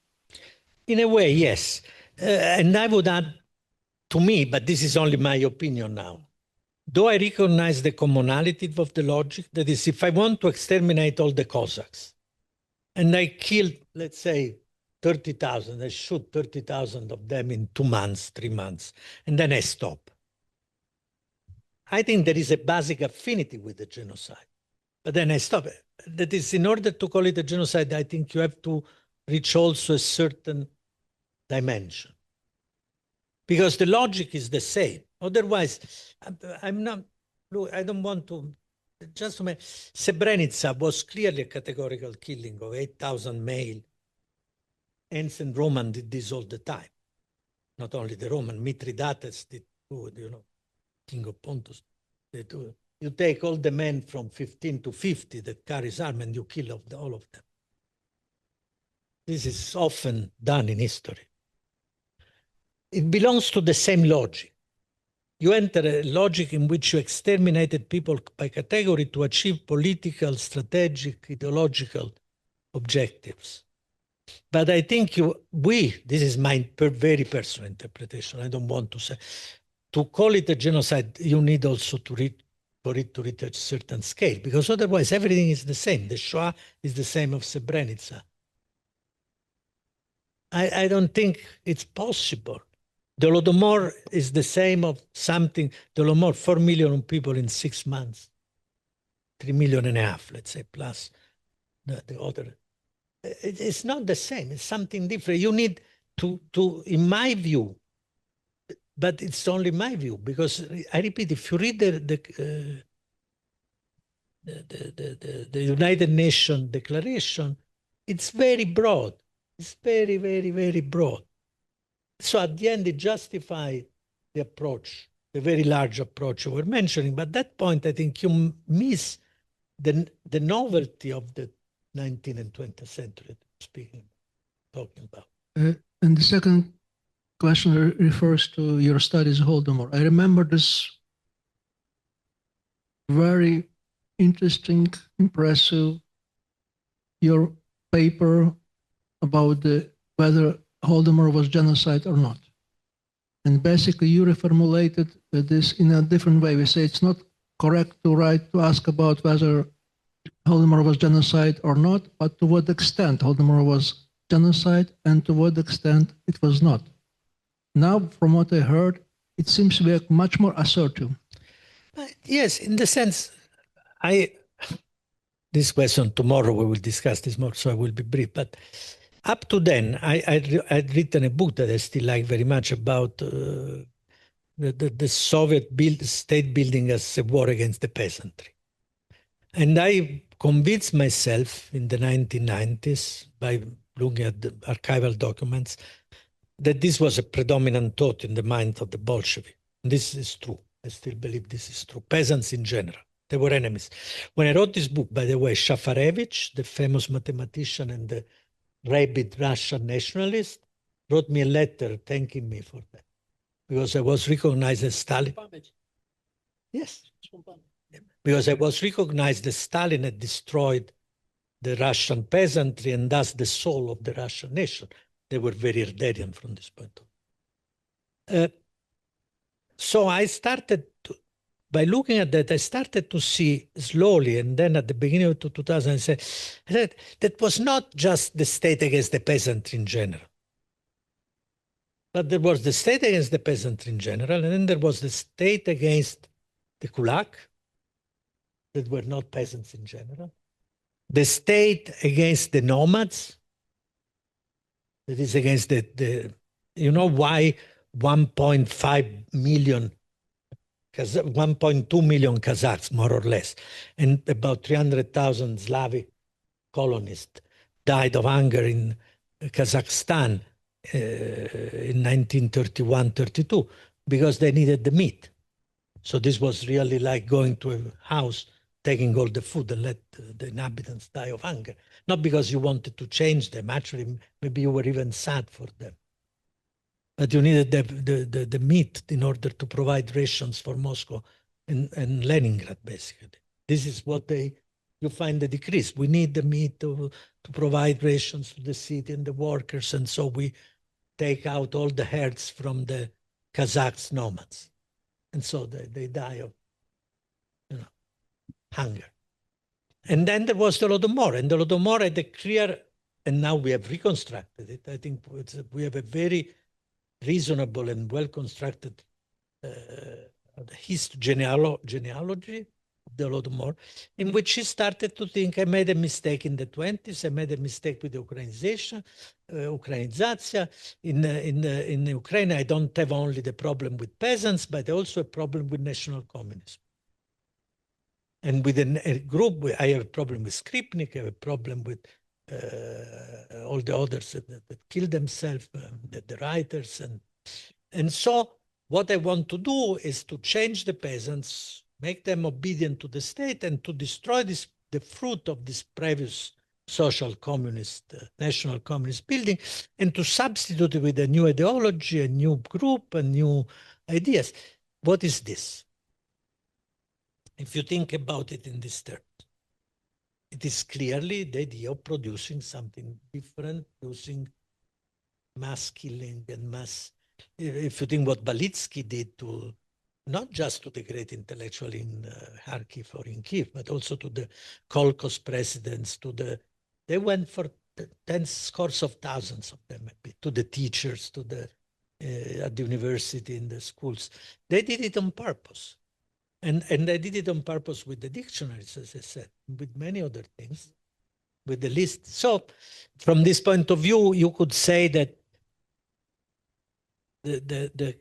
In a way, yes. And I would add, to me, but this is only my opinion now, though I recognize the commonality of the logic, that is, if I want to exterminate all the Cossacks, and I kill, let's say, 30,000, I shoot 30,000 of them in 2 months, 3 months, and then I stop. I think there is a basic affinity with the genocide, but then I stop it. That is, in order to call it a genocide, I think you have to reach also a certain dimension, because the logic is the same. Otherwise, I'm not, look, I don't want to, just to make, Srebrenica was clearly a categorical killing of 8,000 male. Ancient Roman did this all the time. Not only the Roman, Mithridates did too, you know, King of Pontus. They do. You take all the men from 15 to 50 that carries arm and you kill all of them. This is often done in history. It belongs to the same logic. You enter a logic in which you exterminated people by category to achieve political, strategic, ideological objectives. But I think this is my very personal interpretation. I don't want to say, to call it a genocide, you need also for it to reach a certain scale, because otherwise everything is the same. The Shoah is the same of Srebrenica. I don't think it's possible. The Holodomor is the same of something, the Holodomor, 4 million people in 6 months, 3.5 million, let's say, plus the other. It's not the same, it's something different. You need to, in my view, but it's only my view, because I repeat, if you read the United Nations Declaration, it's very broad. It's very, very, very broad. So at the end, it justifies the approach, the very large approach you were mentioning. But at that point, I think you miss the novelty of the 19th and 20th century talking about. And the second question refers to your studies, Holodomor. I remember this very interesting, impressive, your paper about whether Holodomor was genocide or not. And basically you reformulated this in a different way. We say it's not correct to ask about whether Holodomor was genocide or not, but to what extent Holodomor was genocide and to what extent it was not. Now, from what I heard, it seems to be much more assertive. Yes, in the sense, this question tomorrow we will discuss this more, so I will be brief. But up to then, I'd written a book that I still like very much about the Soviet state building as a war against the peasantry. And I convinced myself in the 1990s by looking at the archival documents that this was a predominant thought in the mind of the Bolshevik. And this is true. I still believe this is true. Peasants in general, they were enemies. When I wrote this book, by the way, Shafarevich, the famous mathematician and the rabid Russian nationalist, wrote me a letter thanking me for that, because I was recognized as Stalin. Yes, because I was recognized as Stalin had destroyed the Russian peasantry and thus the soul of the Russian nation. They were very Herderian from this point on. So I started, by looking at that, I started to see slowly, and then at the beginning of 2000, I said that was not just the state against the peasantry in general. But there was the state against the peasantry in general, and then there was the state against the kulak, that were not peasants in general. The state against the nomads, that is against you know why 1.5 million, 1.2 million Kazakhs, more or less, and about 300,000 Slavic colonists died of hunger in Kazakhstan in 1931-32 because they needed the meat. So this was really like going to a house taking all the food and let the inhabitants die of hunger. Not because you wanted to change them. Actually, maybe you were even sad for them. But you needed the meat in order to provide rations for Moscow and Leningrad, basically. This is what you find the decrease. We need the meat to provide rations to the city and the workers, and so we take out all the herds from the Kazakhs nomads. And so they die of hunger. And then there was the Holodomor, and the Holodomor had a clear, and now we have reconstructed it. I think we have a very reasonable and well-constructed genealogy of the Holodomor, in which he started to think, I made a mistake in the 20s, I made a mistake with the Ukrainization, Ukrainization. In Ukraine, I don't have only the problem with peasants, but also a problem with national communism. And with a group, I have a problem with Skripnik, I have a problem with all the others that killed themselves, the writers. And so what I want to do is to change the peasants, make them obedient to the state, and to destroy the fruit of this previous social communist, national communist building, and to substitute it with a new ideology, a new group, and new ideas. What is this? If you think about it in this terms, it is clearly the idea of producing something different, using mass killing and mass. If you think what Balitsky did to, not just to the great intellectual in Kharkiv or in Kiev, but also to the Kolkhoz presidents, they went for tens, scores of thousands of them, to the teachers, to the at the university, in the schools. They did it on purpose. And they did it on purpose with the dictionaries, as I said, with many other things, with the list. So from this point of view, you could say that the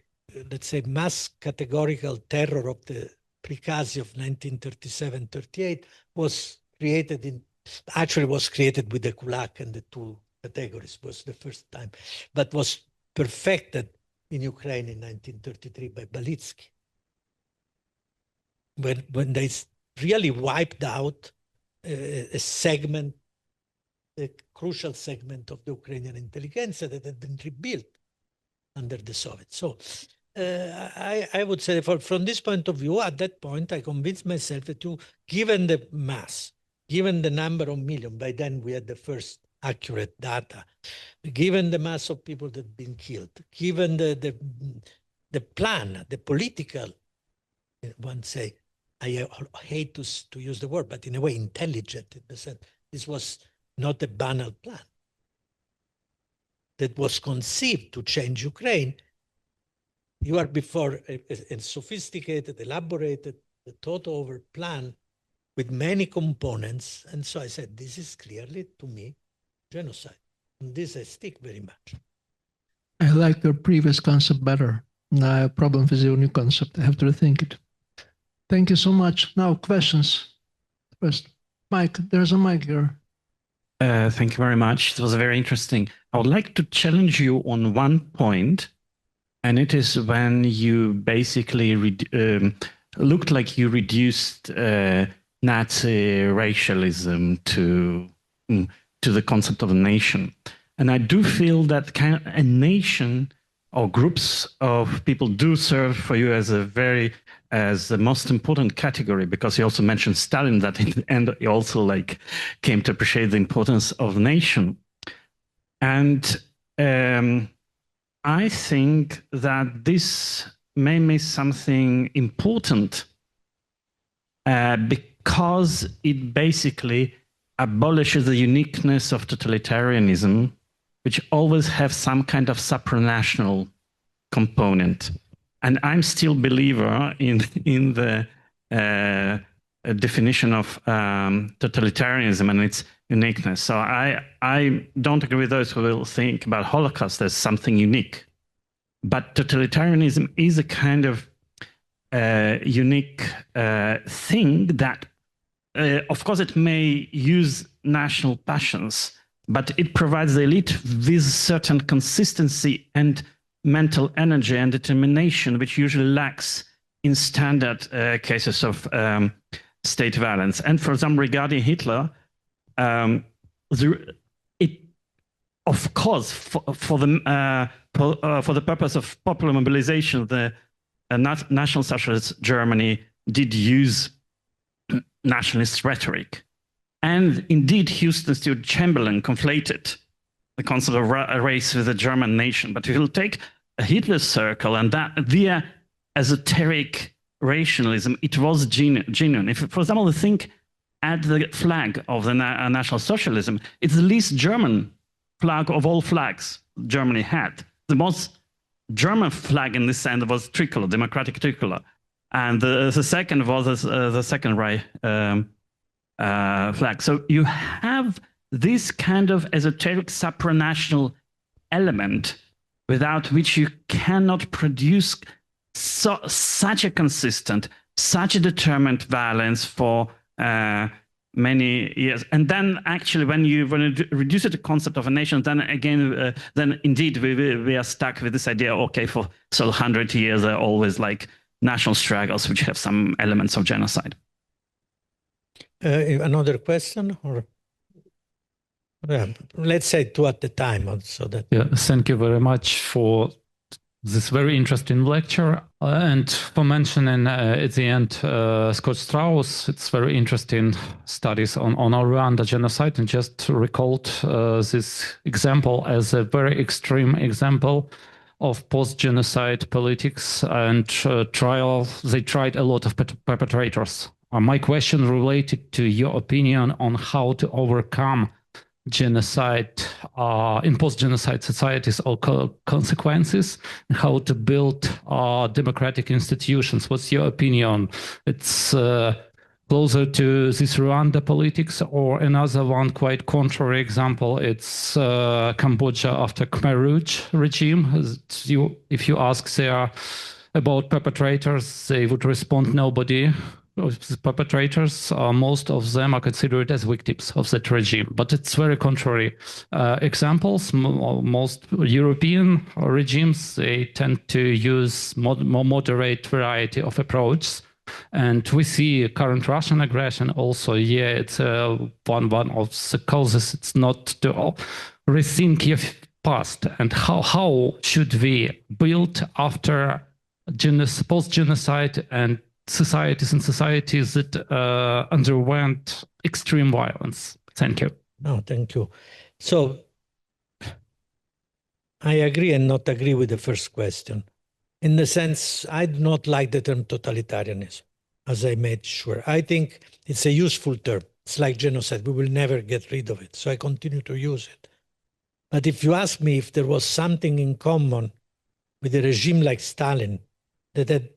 let's say, mass categorical terror of the Prikazi of 1937-38 was created with the kulak and the two categories, was the first time, but was perfected in Ukraine in 1933 by Balitsky. When they really wiped out a segment, a crucial segment of the Ukrainian intelligentsia that had been rebuilt under the Soviets. So I would say from this point of view, at that point, I convinced myself that given the mass, given the number of millions, by then we had the first accurate data, given the mass of people that had been killed, given the plan, the political, one say, I hate to use the word, but in a way intelligent, in the sense this was not a banal plan that was conceived to change Ukraine. You are before a sophisticated, elaborated, thought-over plan with many components. And so I said, this is clearly, to me, genocide. And this I stick very much. I like your previous concept better. Now I have a problem with your new concept. I have to rethink it. Thank you so much. Now, questions. First, Mike, there's a mic here. Thank you very much. It was very interesting. I would like to challenge you on one point, and it is when you basically looked like you reduced Nazi racialism to the concept of a nation. And I do feel that a nation or groups of people do serve for you as the most important category, because he also mentioned Stalin, that in the end he also came to appreciate the importance of the nation. And I think that this may be something important because it basically abolishes the uniqueness of totalitarianism, which always have some kind of supranational component. And I'm still a believer in the definition of totalitarianism and its uniqueness. So I don't agree with those who will think about Holocaust as something unique. But totalitarianism is a kind of unique thing that, of course, it may use national passions, but it provides the elite with certain consistency and mental energy and determination, which usually lacks in standard cases of state violence. And for example, regarding Hitler, of course, for the purpose of popular mobilization, the National Socialist Germany did use nationalist rhetoric. And indeed, Houston Stewart Chamberlain conflated the concept of race with the German nation. But if you'll take a Hitler circle and that their esoteric rationalism, it was genuine. If, for example, think at the flag of the National Socialism, it's the least German flag of all flags Germany had. The most German flag in this sense was tricolor, democratic tricolor. And the second was the Second Reich flag. So you have this kind of esoteric supranational element without which you cannot produce such a consistent, such a determined violence for many years. And then actually when you reduce it to the concept of a nation, then again, then indeed we are stuck with this idea, okay, for 100 years there are always like national struggles which have some elements of genocide. Another question, or let's say two at a time, so that. Yeah, thank you very much for this very interesting lecture, and for mentioning at the end Scott Strauss. It's very interesting studies on Rwanda genocide, and just recalled this example as a very extreme example of post-genocide politics and trial. They tried a lot of perpetrators. My question related to your opinion on how to overcome genocide in post-genocide societies or consequences, and how to build democratic institutions. What's your opinion? It's closer to this Rwanda politics, or another one quite contrary example, it's Cambodia after Khmer Rouge regime. If you ask there about perpetrators, they would respond nobody. The perpetrators, most of them are considered as victims of that regime, but it's very contrary examples. Most European regimes, they tend to use more moderate variety of approaches, and we see current Russian aggression also. Yeah, it's one of the causes. It's not to rethink your past, and how should we build after post-genocide and societies that underwent extreme violence. Thank you. No, thank you. So I agree and not agree with the first question. In the sense, I do not like the term totalitarianism, as I made sure. I think it's a useful term. It's like genocide. We will never get rid of it. So I continue to use it. But if you ask me if there was something in common with a regime like Stalin that had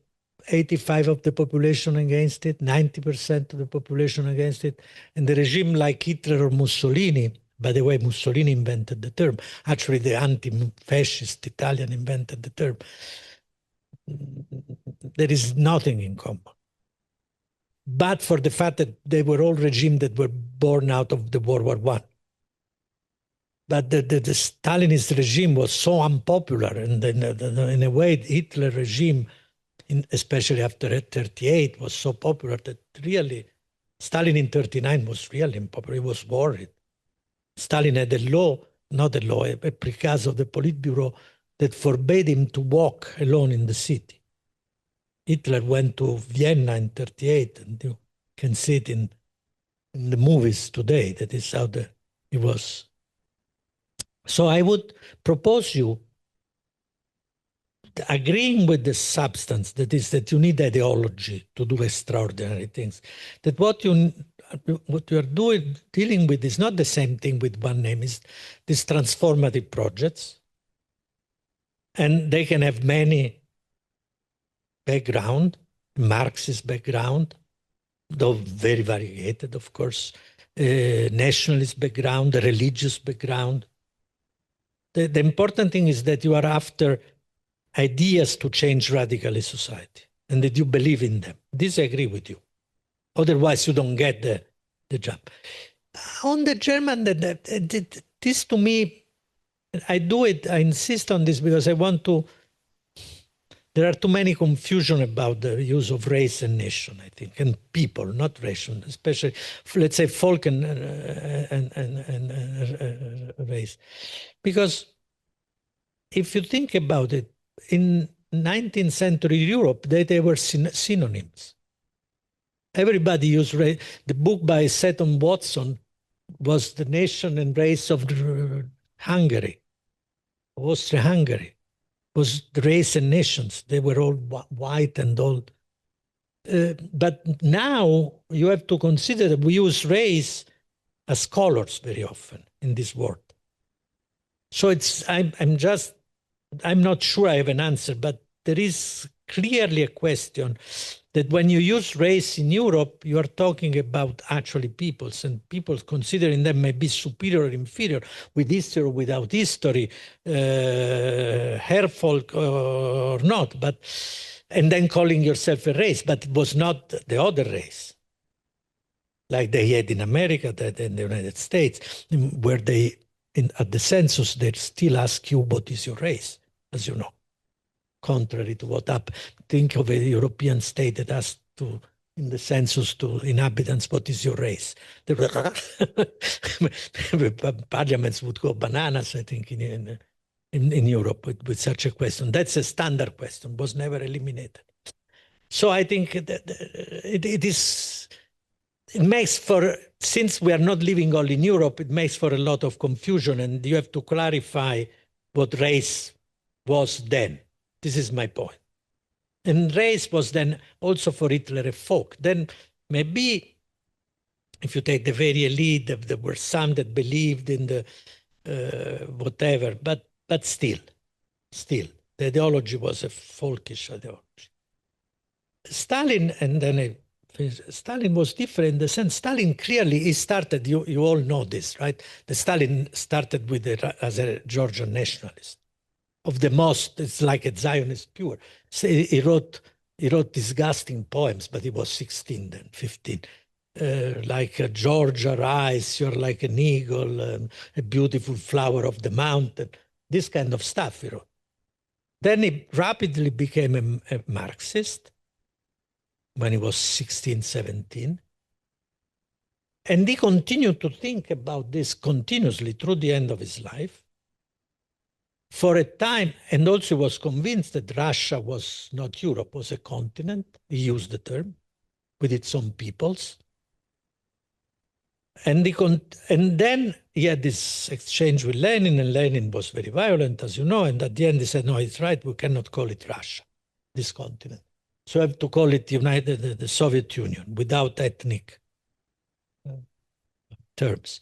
85% of the population against it, 90% of the population against it, and the regime like Hitler or Mussolini, by the way, Mussolini invented the term. Actually, the anti-fascist Italian invented the term. There is nothing in common. But for the fact that they were all regimes that were born out of the World War I. But the Stalinist regime was so unpopular, and in a way, the Hitler regime, especially after 1938, was so popular that really, Stalin in 1939 was really unpopular. He was worried. Stalin had a prikaz of the Politburo that forbade him to walk alone in the city. Hitler went to Vienna in 1938, and you can see it in the movies today. That is how it was. So I would propose you, agreeing with the substance, that is that you need ideology to do extraordinary things, that what you are dealing with is not the same thing with one name, is these transformative projects, and they can have many background, Marxist background, though very variegated, of course, nationalist background, religious background. The important thing is that you are after ideas to change radically society, and that you believe in them. This I agree with you. Otherwise, you don't get the jump. On the German, this to me, I insist on this because I want to there are too many confusion about the use of race and nation, I think, and people, not nation, especially, let's say, folk and race. Because if you think about it, in 19th century Europe, they were synonyms. Everybody used race. The book by Seton Watson was The Nation and Race of Hungary, Austria-Hungary. Was the race and nations. They were all white and all. But now you have to consider that we use race as colors very often in this word. So I'm not sure I have an answer, but there is clearly a question that when you use race in Europe, you are talking about actually peoples, and people considering them may be superior or inferior, with history or without history, hair folk or not, and then calling yourself a race, but it was not the other race, like they had in America, that in the United States, where at the census, they still ask you what is your race, as you know. Contrary to what happened. Think of a European state that asked in the census to inhabitants, what is your race? Parliaments would go bananas, I think, in Europe with such a question. That's a standard question, was never eliminated. So I think that it makes for, since we are not living all in Europe, it makes for a lot of confusion, and you have to clarify what race was then. This is my point. And race was then also for Hitler a folk. Then maybe if you take the very elite, there were some that believed in the whatever, but still, the ideology was a folkish ideology. Stalin, and then Stalin was different in the sense, Stalin clearly, he started, you all know this, right? The Stalin started with as a Georgian nationalist. Of the most, it's like a Zionist pure. So he wrote disgusting poems, but he was 16 then, 15. Like Georgia, rise, you're like an eagle, a beautiful flower of the mountain. This kind of stuff he wrote. Then he rapidly became a Marxist when he was 16, 17. And he continued to think about this continuously through the end of his life. For a time, and also was convinced that Russia was not Europe, was a continent. He used the term, with its own peoples. And then he had this exchange with Lenin, and Lenin was very violent, as you know, and at the end he said, no, it's right, we cannot call it Russia, this continent. So I have to call it the Soviet Union, without ethnic terms.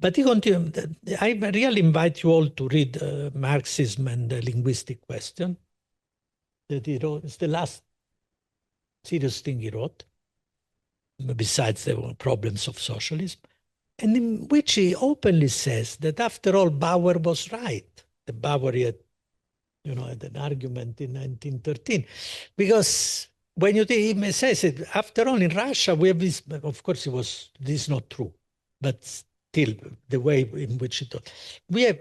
But he continued. I really invite you all to read Marxism and the Linguistic Question that he wrote. It's the last serious thing he wrote, besides the problems of socialism, and in which he openly says that after all, Bauer was right. The Bauer had an argument in 1913, because when you think, he says it, after all, in Russia, we have this, of course, this is not true. But still, the way in which it taught. We have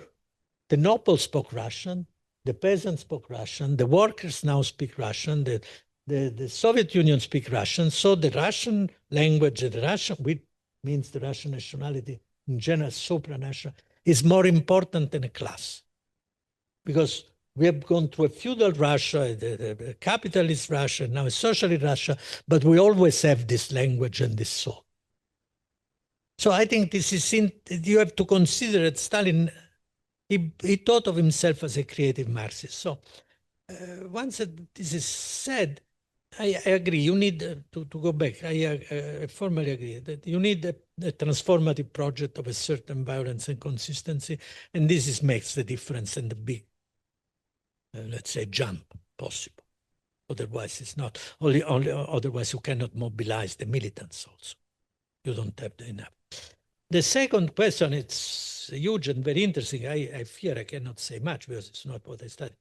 the nobles spoke Russian, the peasants spoke Russian, the workers now speak Russian, the Soviet Union speak Russian. So the Russian language, the Russian, which means the Russian nationality in general, supranational, is more important than a class. Because we have gone through a feudal Russia, the capitalist Russia, now a socialist Russia, but we always have this language and this soul. So I think this is, you have to consider that Stalin, he thought of himself as a creative Marxist. So once this is said, I agree, you need to go back. I formally agree that you need a transformative project of a certain violence and consistency, and this makes the difference and the big, let's say, jump possible. Otherwise, it's not. Otherwise, you cannot mobilize the militants also. You don't have enough. The second question, it's huge and very interesting. I fear I cannot say much because it's not what I studied.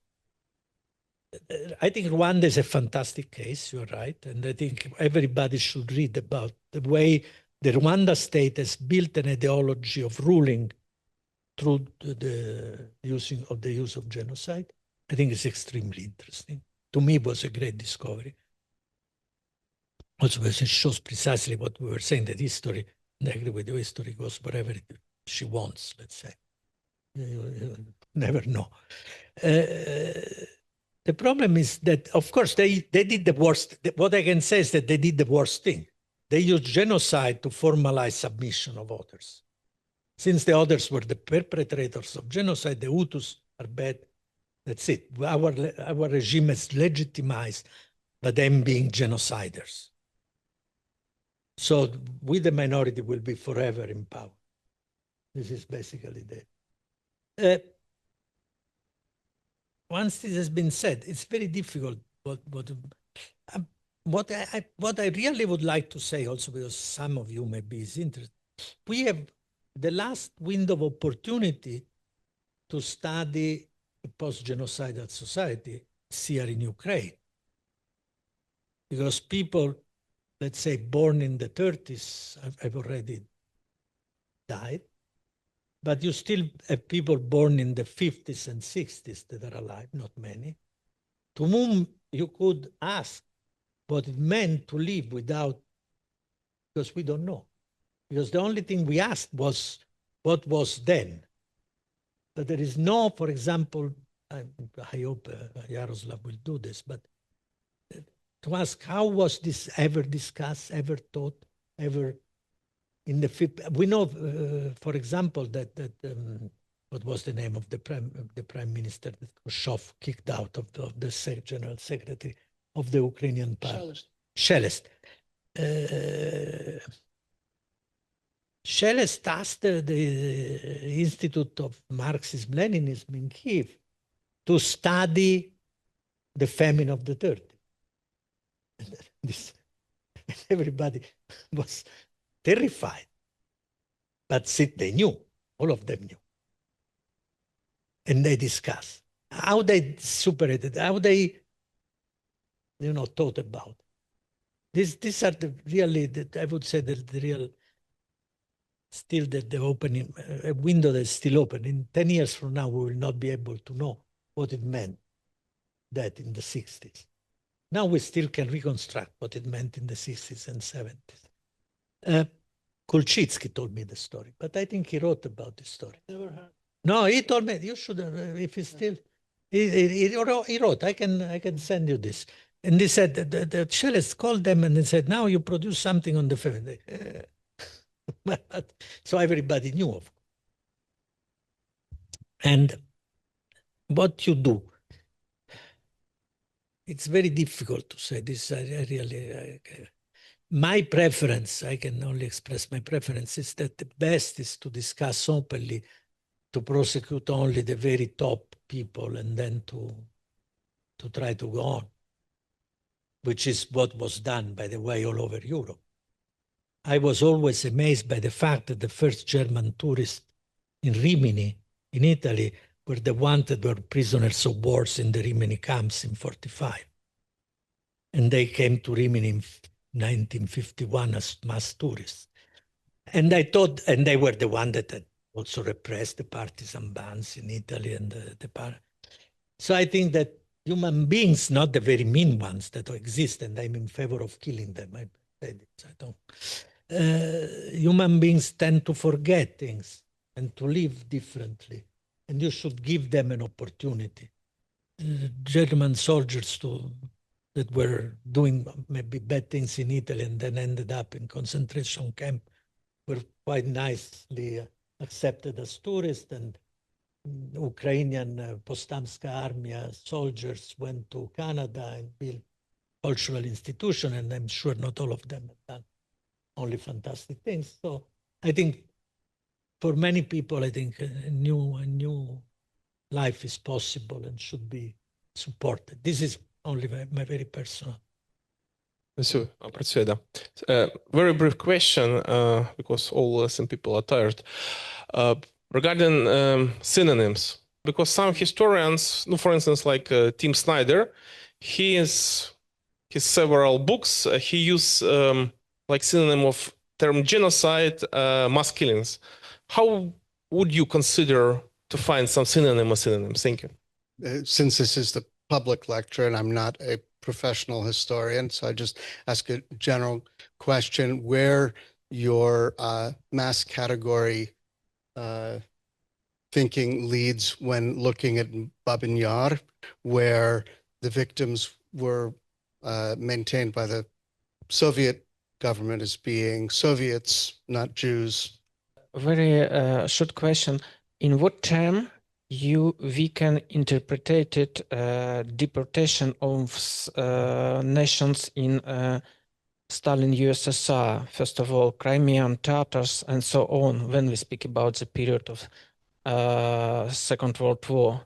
I think Rwanda is a fantastic case, you're right. And I think everybody should read about the way the Rwanda state has built an ideology of ruling through the use of genocide. I think it's extremely interesting to me, was a great discovery. Also, because it shows precisely what we were saying, that history, and I agree with you, history goes wherever she wants, let's say. You never know. The problem is that, of course, they did the worst. What I can say is that they did the worst thing. They used genocide to formalize submission of others. Since the others were the perpetrators of genocide, the Hutus are bad. That's it. Our regime is legitimized by them being genociders. So we, the minority, will be forever in power. This is basically the... once this has been said, it's very difficult. What I really would like to say also, because some of you may be interested, we have the last window of opportunity to study a post-genocidal society here in Ukraine. Because people, let's say, born in the 30s have already died, but you still have people born in the 50s and 60s that are alive, not many, to whom you could ask what it meant to live without, because we don't know. Because the only thing we asked was, what was then? But there is no, for example, I hope Jaroslav will do this, but to ask how was this ever discussed, ever taught, ever in the... We know, for example, that what was the name of the prime minister that Khrushchev kicked out of the general secretary of the Ukrainian party? Shelest. Shelest asked the Institute of Marxism-Leninism in Kiev to study the famine of the 30s. Everybody was terrified. But they knew, all of them knew. And they discussed how they superated, how they, thought about. These are the really, I would say, the real, still the opening, a window that's still open. In 10 years from now, we will not be able to know what it meant that in the 60s. Now we still can reconstruct what it meant in the 60s and 70s. Kulczycki told me the story, but I think he wrote about the story. Never heard. No, he told me, you should, if he's still, he wrote, I can send you this. And he said, the Shelest called them and they said, now you produce something on the family. So everybody knew of. And what you do, it's very difficult to say this. My preference, I can only express my preference, is that the best is to discuss openly, to prosecute only the very top people and then to try to go on, which is what was done, by the way, all over Europe. I was always amazed by the fact that the first German tourists in Rimini, in Italy, were the ones that were prisoners of wars in the Rimini camps in 1945. And they came to Rimini in 1951 as mass tourists. And I thought, and they were the ones that had also repressed the partisan bands in Italy and So I think that human beings, not the very mean ones that exist, and I'm in favor of killing them, I said it, I don't. Human beings tend to forget things and to live differently, and you should give them an opportunity. German soldiers that were doing maybe bad things in Italy and then ended up in concentration camp were quite nicely accepted as tourists, and Ukrainian Postamska Armia soldiers went to Canada and built cultural institutions, and I'm sure not all of them have done only fantastic things. So I think for many people, I think a new life is possible and should be supported. This is only my very personal. Very brief question, because all some people are tired. Regarding synonyms, because some historians, for instance, like Tim Snyder, his several books, he used like synonym of term genocide, mass killings. How would you consider to find some synonym or synonyms? Thank you. Since this is the public lecture, and I'm not a professional historian, so I just ask a general question where your mass category thinking leads when looking at Babin Yar, where the victims were maintained by the Soviet government as being Soviets, not Jews. Very short question. In what term we can interpret it deportation of nations in Stalin USSR, first of all, Crimean Tatars and so on, when we speak about the period of Second World War?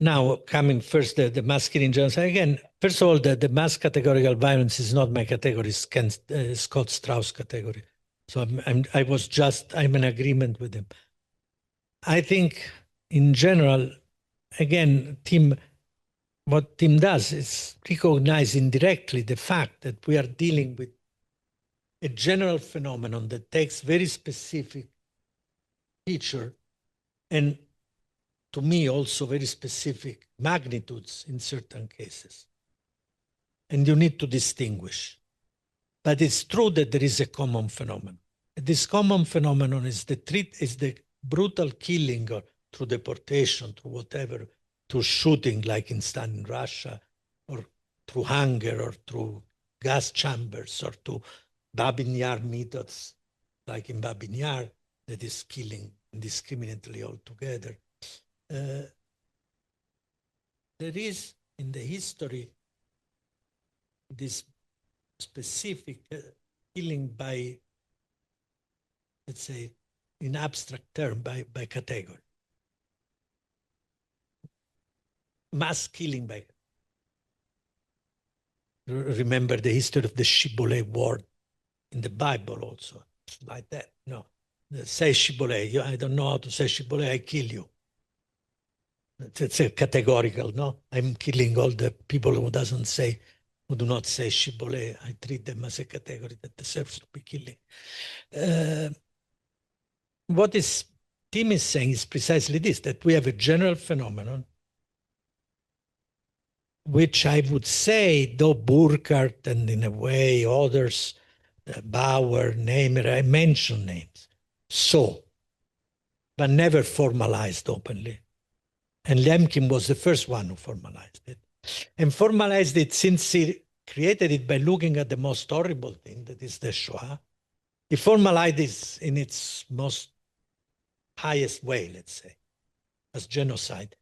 Now, coming first, the mass killing genocide. Again, first of all, the mass categorical violence is not my category, it's Scott Strauss' category. So I'm in agreement with him. I think in general, again, what Tim does is recognize indirectly the fact that we are dealing with a general phenomenon that takes very specific feature and, to me, also very specific magnitudes in certain cases. And you need to distinguish. But it's true that there is a common phenomenon. This common phenomenon is the brutal killing or through deportation, through whatever, through shooting like in Russia, or through hunger, or through gas chambers, or through Babin Yar methods like in Babin Yar, that is killing indiscriminately altogether. There is in the history this specific killing by, let's say, in abstract term, by category. Mass killing by. Remember the history of the Shibboleth War in the Bible also, like that. No, say Shibboleth. I don't know how to say Shibboleth. I kill you. It's a categorical. No, I'm killing all the people who do not say Shibboleth. I treat them as a category that deserves to be killing. What Tim is saying is precisely this, that we have a general phenomenon, which I would say, though Burkhardt and in a way others, Bauer, Nehmer, I mention names, but never formalized openly. And Lemkin was the first one who formalized it. And formalized it since he created it by looking at the most horrible thing, that is the Shoah. He formalized this in its most highest way, let's say, as genocide.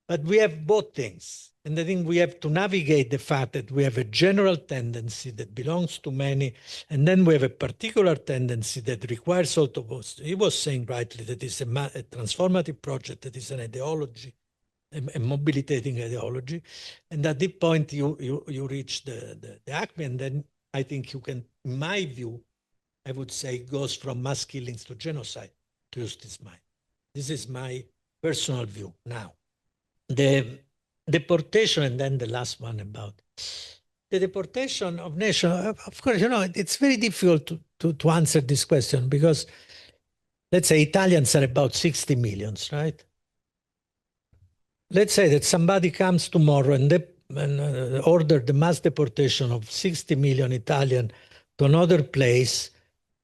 But we have both things. And I think we have to navigate the fact that we have a general tendency that belongs to many, and then we have a particular tendency that requires also, he was saying rightly, that is a transformative project, that is an ideology, a mobilitating ideology. And at that point, you reach the acme, and then I think you can, in my view, I would say, goes from mass killings to genocide, to use this mind. This is my personal view now. The deportation, and then the last one about the deportation of nations. Of course, it's very difficult to answer this question because, let's say, Italians are about 60 million, right? Let's say that somebody comes tomorrow and order the mass deportation of 60 million Italian to another place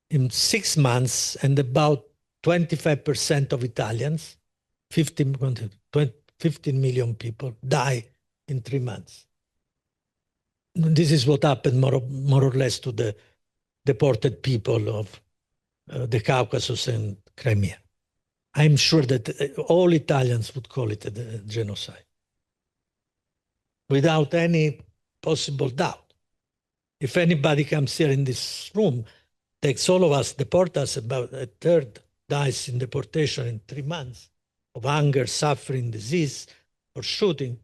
in 6 months, and about 25% of Italians, 15 million people, die in 3 months. This is what happened more or less to the deported people of the Caucasus and Crimea. I'm sure that all Italians would call it a genocide, without any possible doubt. If anybody comes here in this room, takes all of us, deport us, about a third dies in deportation in 3 months of hunger, suffering, disease, or shooting,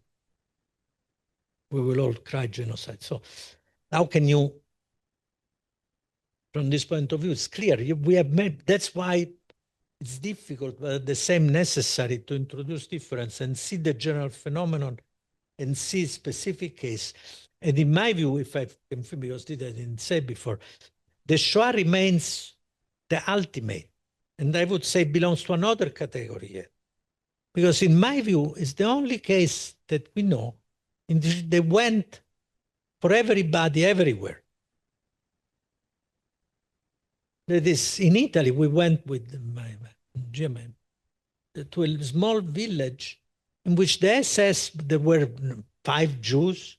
we will all cry genocide. So how can you, from this point of view, it's clear. We have made, that's why it's difficult, but at the same necessary to introduce difference and see the general phenomenon and see specific case. And in my view, if I can, because I didn't say before, the Shoah remains the ultimate, and I would say belongs to another category yet. Because in my view, it's the only case that we know in which they went for everybody everywhere. That is, in Italy, we went with my German to a small village in which the SS, there were 5 Jews,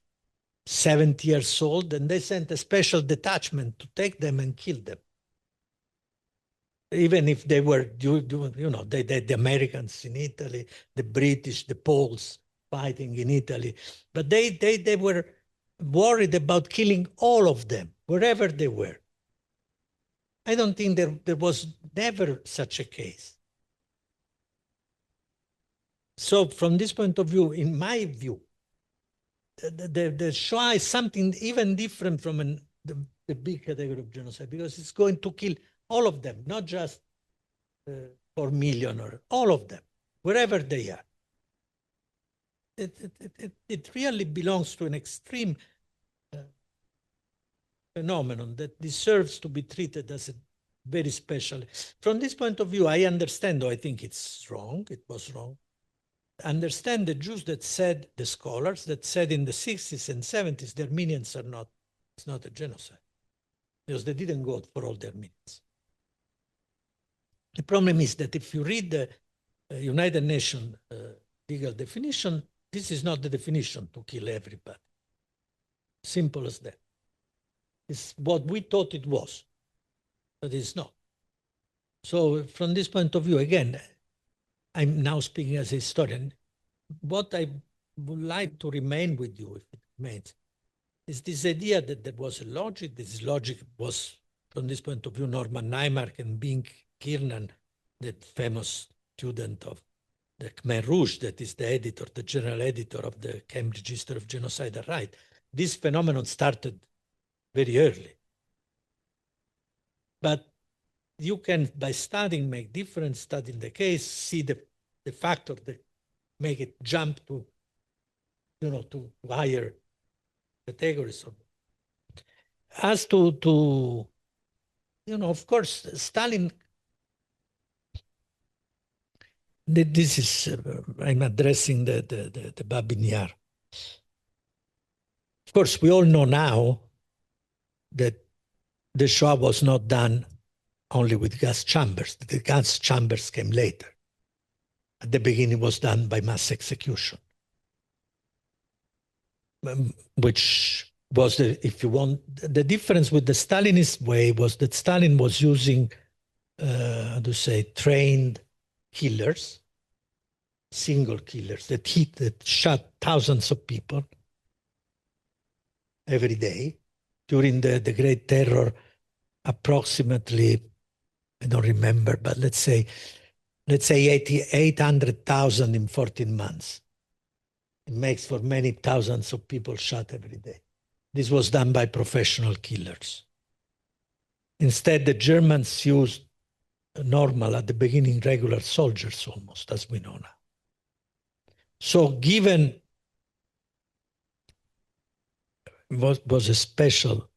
70 years old, and they sent a special detachment to take them and kill them. Even if they were, the Americans in Italy, the British, the Poles fighting in Italy, but they were worried about killing all of them, wherever they were. I don't think there was never such a case. So from this point of view, in my view, the Shoah is something even different from the big category of genocide, because it's going to kill all of them, not just 4 million, or all of them, wherever they are. It really belongs to an extreme phenomenon that deserves to be treated as a very special. From this point of view, I understand, though I think it's wrong, it was wrong. Understand the Jews that said, the scholars that said in the 60s and 70s, the Armenians are not, it's not a genocide, because they didn't go for all the Armenians. The problem is that if you read the United Nations legal definition, this is not the definition to kill everybody. Simple as that. It's what we thought it was, but it's not. So from this point of view, again, I'm now speaking as a historian. What I would like to remain with you, if it remains, is this idea that there was a logic. This logic was, from this point of view, Norman Naimark and Bing Kiernan, that famous student of the Khmer Rouge, that is the editor, the general editor of the Cambridge History of Genocide, are right. This phenomenon started very early. But you can, by studying, make difference, studying the case, see the factors that make it jump to, to higher categories. As to of course, Stalin, this is, I'm addressing the Babin Yar. Of course, we all know now that the Shoah was not done only with gas chambers. The gas chambers came later. At the beginning, it was done by mass execution, which was, if you want, the difference with the Stalinist way was that Stalin was using, trained killers, single killers that shot thousands of people every day. During the Great Terror, approximately, I don't remember, but let's say 800,000 in 14 months. It makes for many thousands of people shot every day. This was done by professional killers. Instead, the Germans used normal, at the beginning, regular soldiers almost, as we know now. So given what was a special,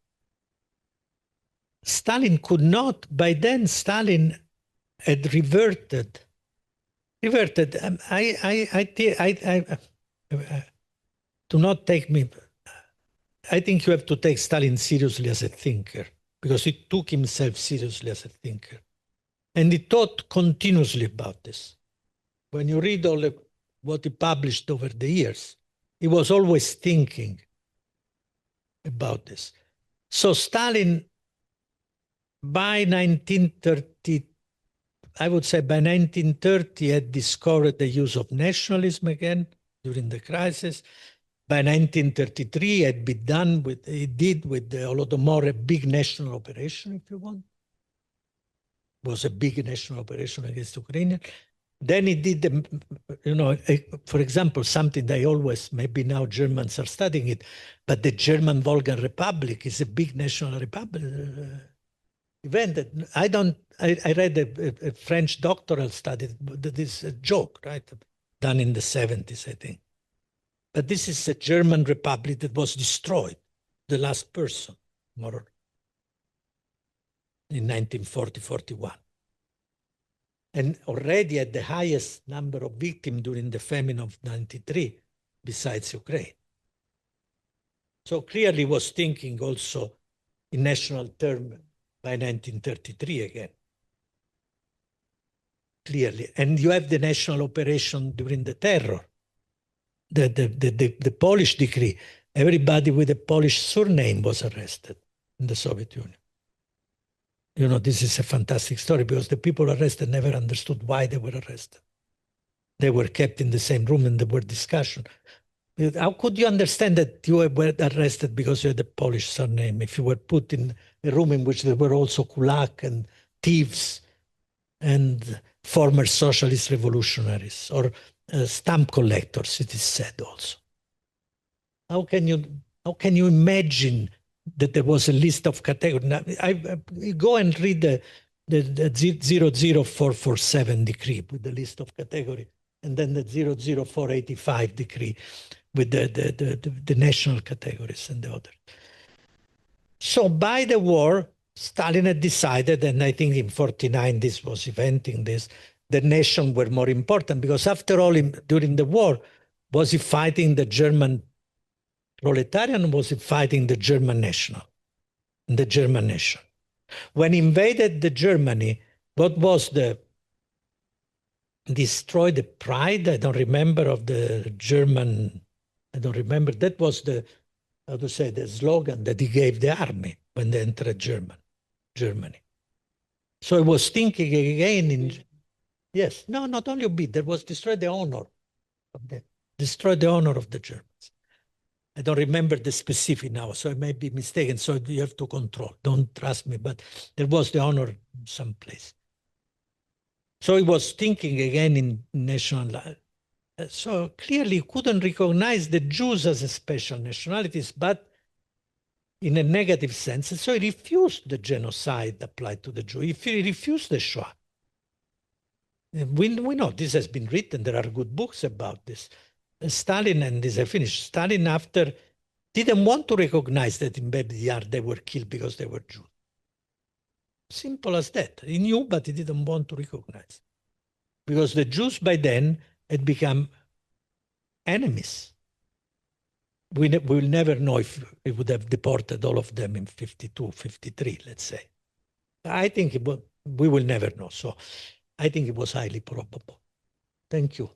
Stalin could not, by then Stalin had reverted. Do not take me, I think you have to take Stalin seriously as a thinker, because he took himself seriously as a thinker. And he thought continuously about this. When you read what he published over the years, he was always thinking about this. So Stalin, by 1930, I would say by 1930, had discovered the use of nationalism again during the crisis. By 1933, had been done with, he did with the Holodomor a big national operation, if you want. It was a big national operation against Ukraine. Then he did, for example, something they always, maybe now Germans are studying it, but the German Volga Republic is a big national republic event. I read a French doctoral study that is a joke, right? Done in the 70s, I think. But this is a German republic that was destroyed, the last person, more or less, in 1940-41. and already had the highest number of victims during the famine of 93, besides Ukraine. So clearly was thinking also in national terms by 1933 again. Clearly. And you have the national operation during the terror, the Polish decree. Everybody with a Polish surname was arrested in the Soviet Union. You know, this is a fantastic story because the people arrested never understood why they were arrested. They were kept in the same room and there were discussions. How could you understand that you were arrested because you had a Polish surname if you were put in a room in which there were also kulak and thieves and former socialist revolutionaries or stamp collectors, it is said also? How can you imagine that there was a list of categories? I go and read the 00447 decree with the list of categories, and then the 00485 decree with the national categories and the others. So by the war, Stalin had decided, and I think in 49 this was inventing this, the nation were more important because after all, during the war, was he fighting the German proletariat or was he fighting the German national, the German nation? When he invaded the Germany, what was destroy the pride? I don't remember of the German, I don't remember. That was the slogan that he gave the army when they entered Germany. So he was thinking again yes, no, not only a bit, there was destroy the honor of the Germans. I don't remember the specific now, so I may be mistaken. So you have to control. Don't trust me, but there was the honor someplace. So he was thinking again in national life. So clearly he couldn't recognize the Jews as a special nationalities, but in a negative sense. And so he refused the genocide applied to the Jews. He refused the Shoah. We know this has been written. There are good books about this. Stalin, and this I finished, Stalin after didn't want to recognize that in Baby Yar they were killed because they were Jews. Simple as that. He knew, but he didn't want to recognize. Because the Jews by then had become enemies. We will never know if we would have deported all of them in 52, 53, let's say. I think we will never know. So I think it was highly probable. Thank you.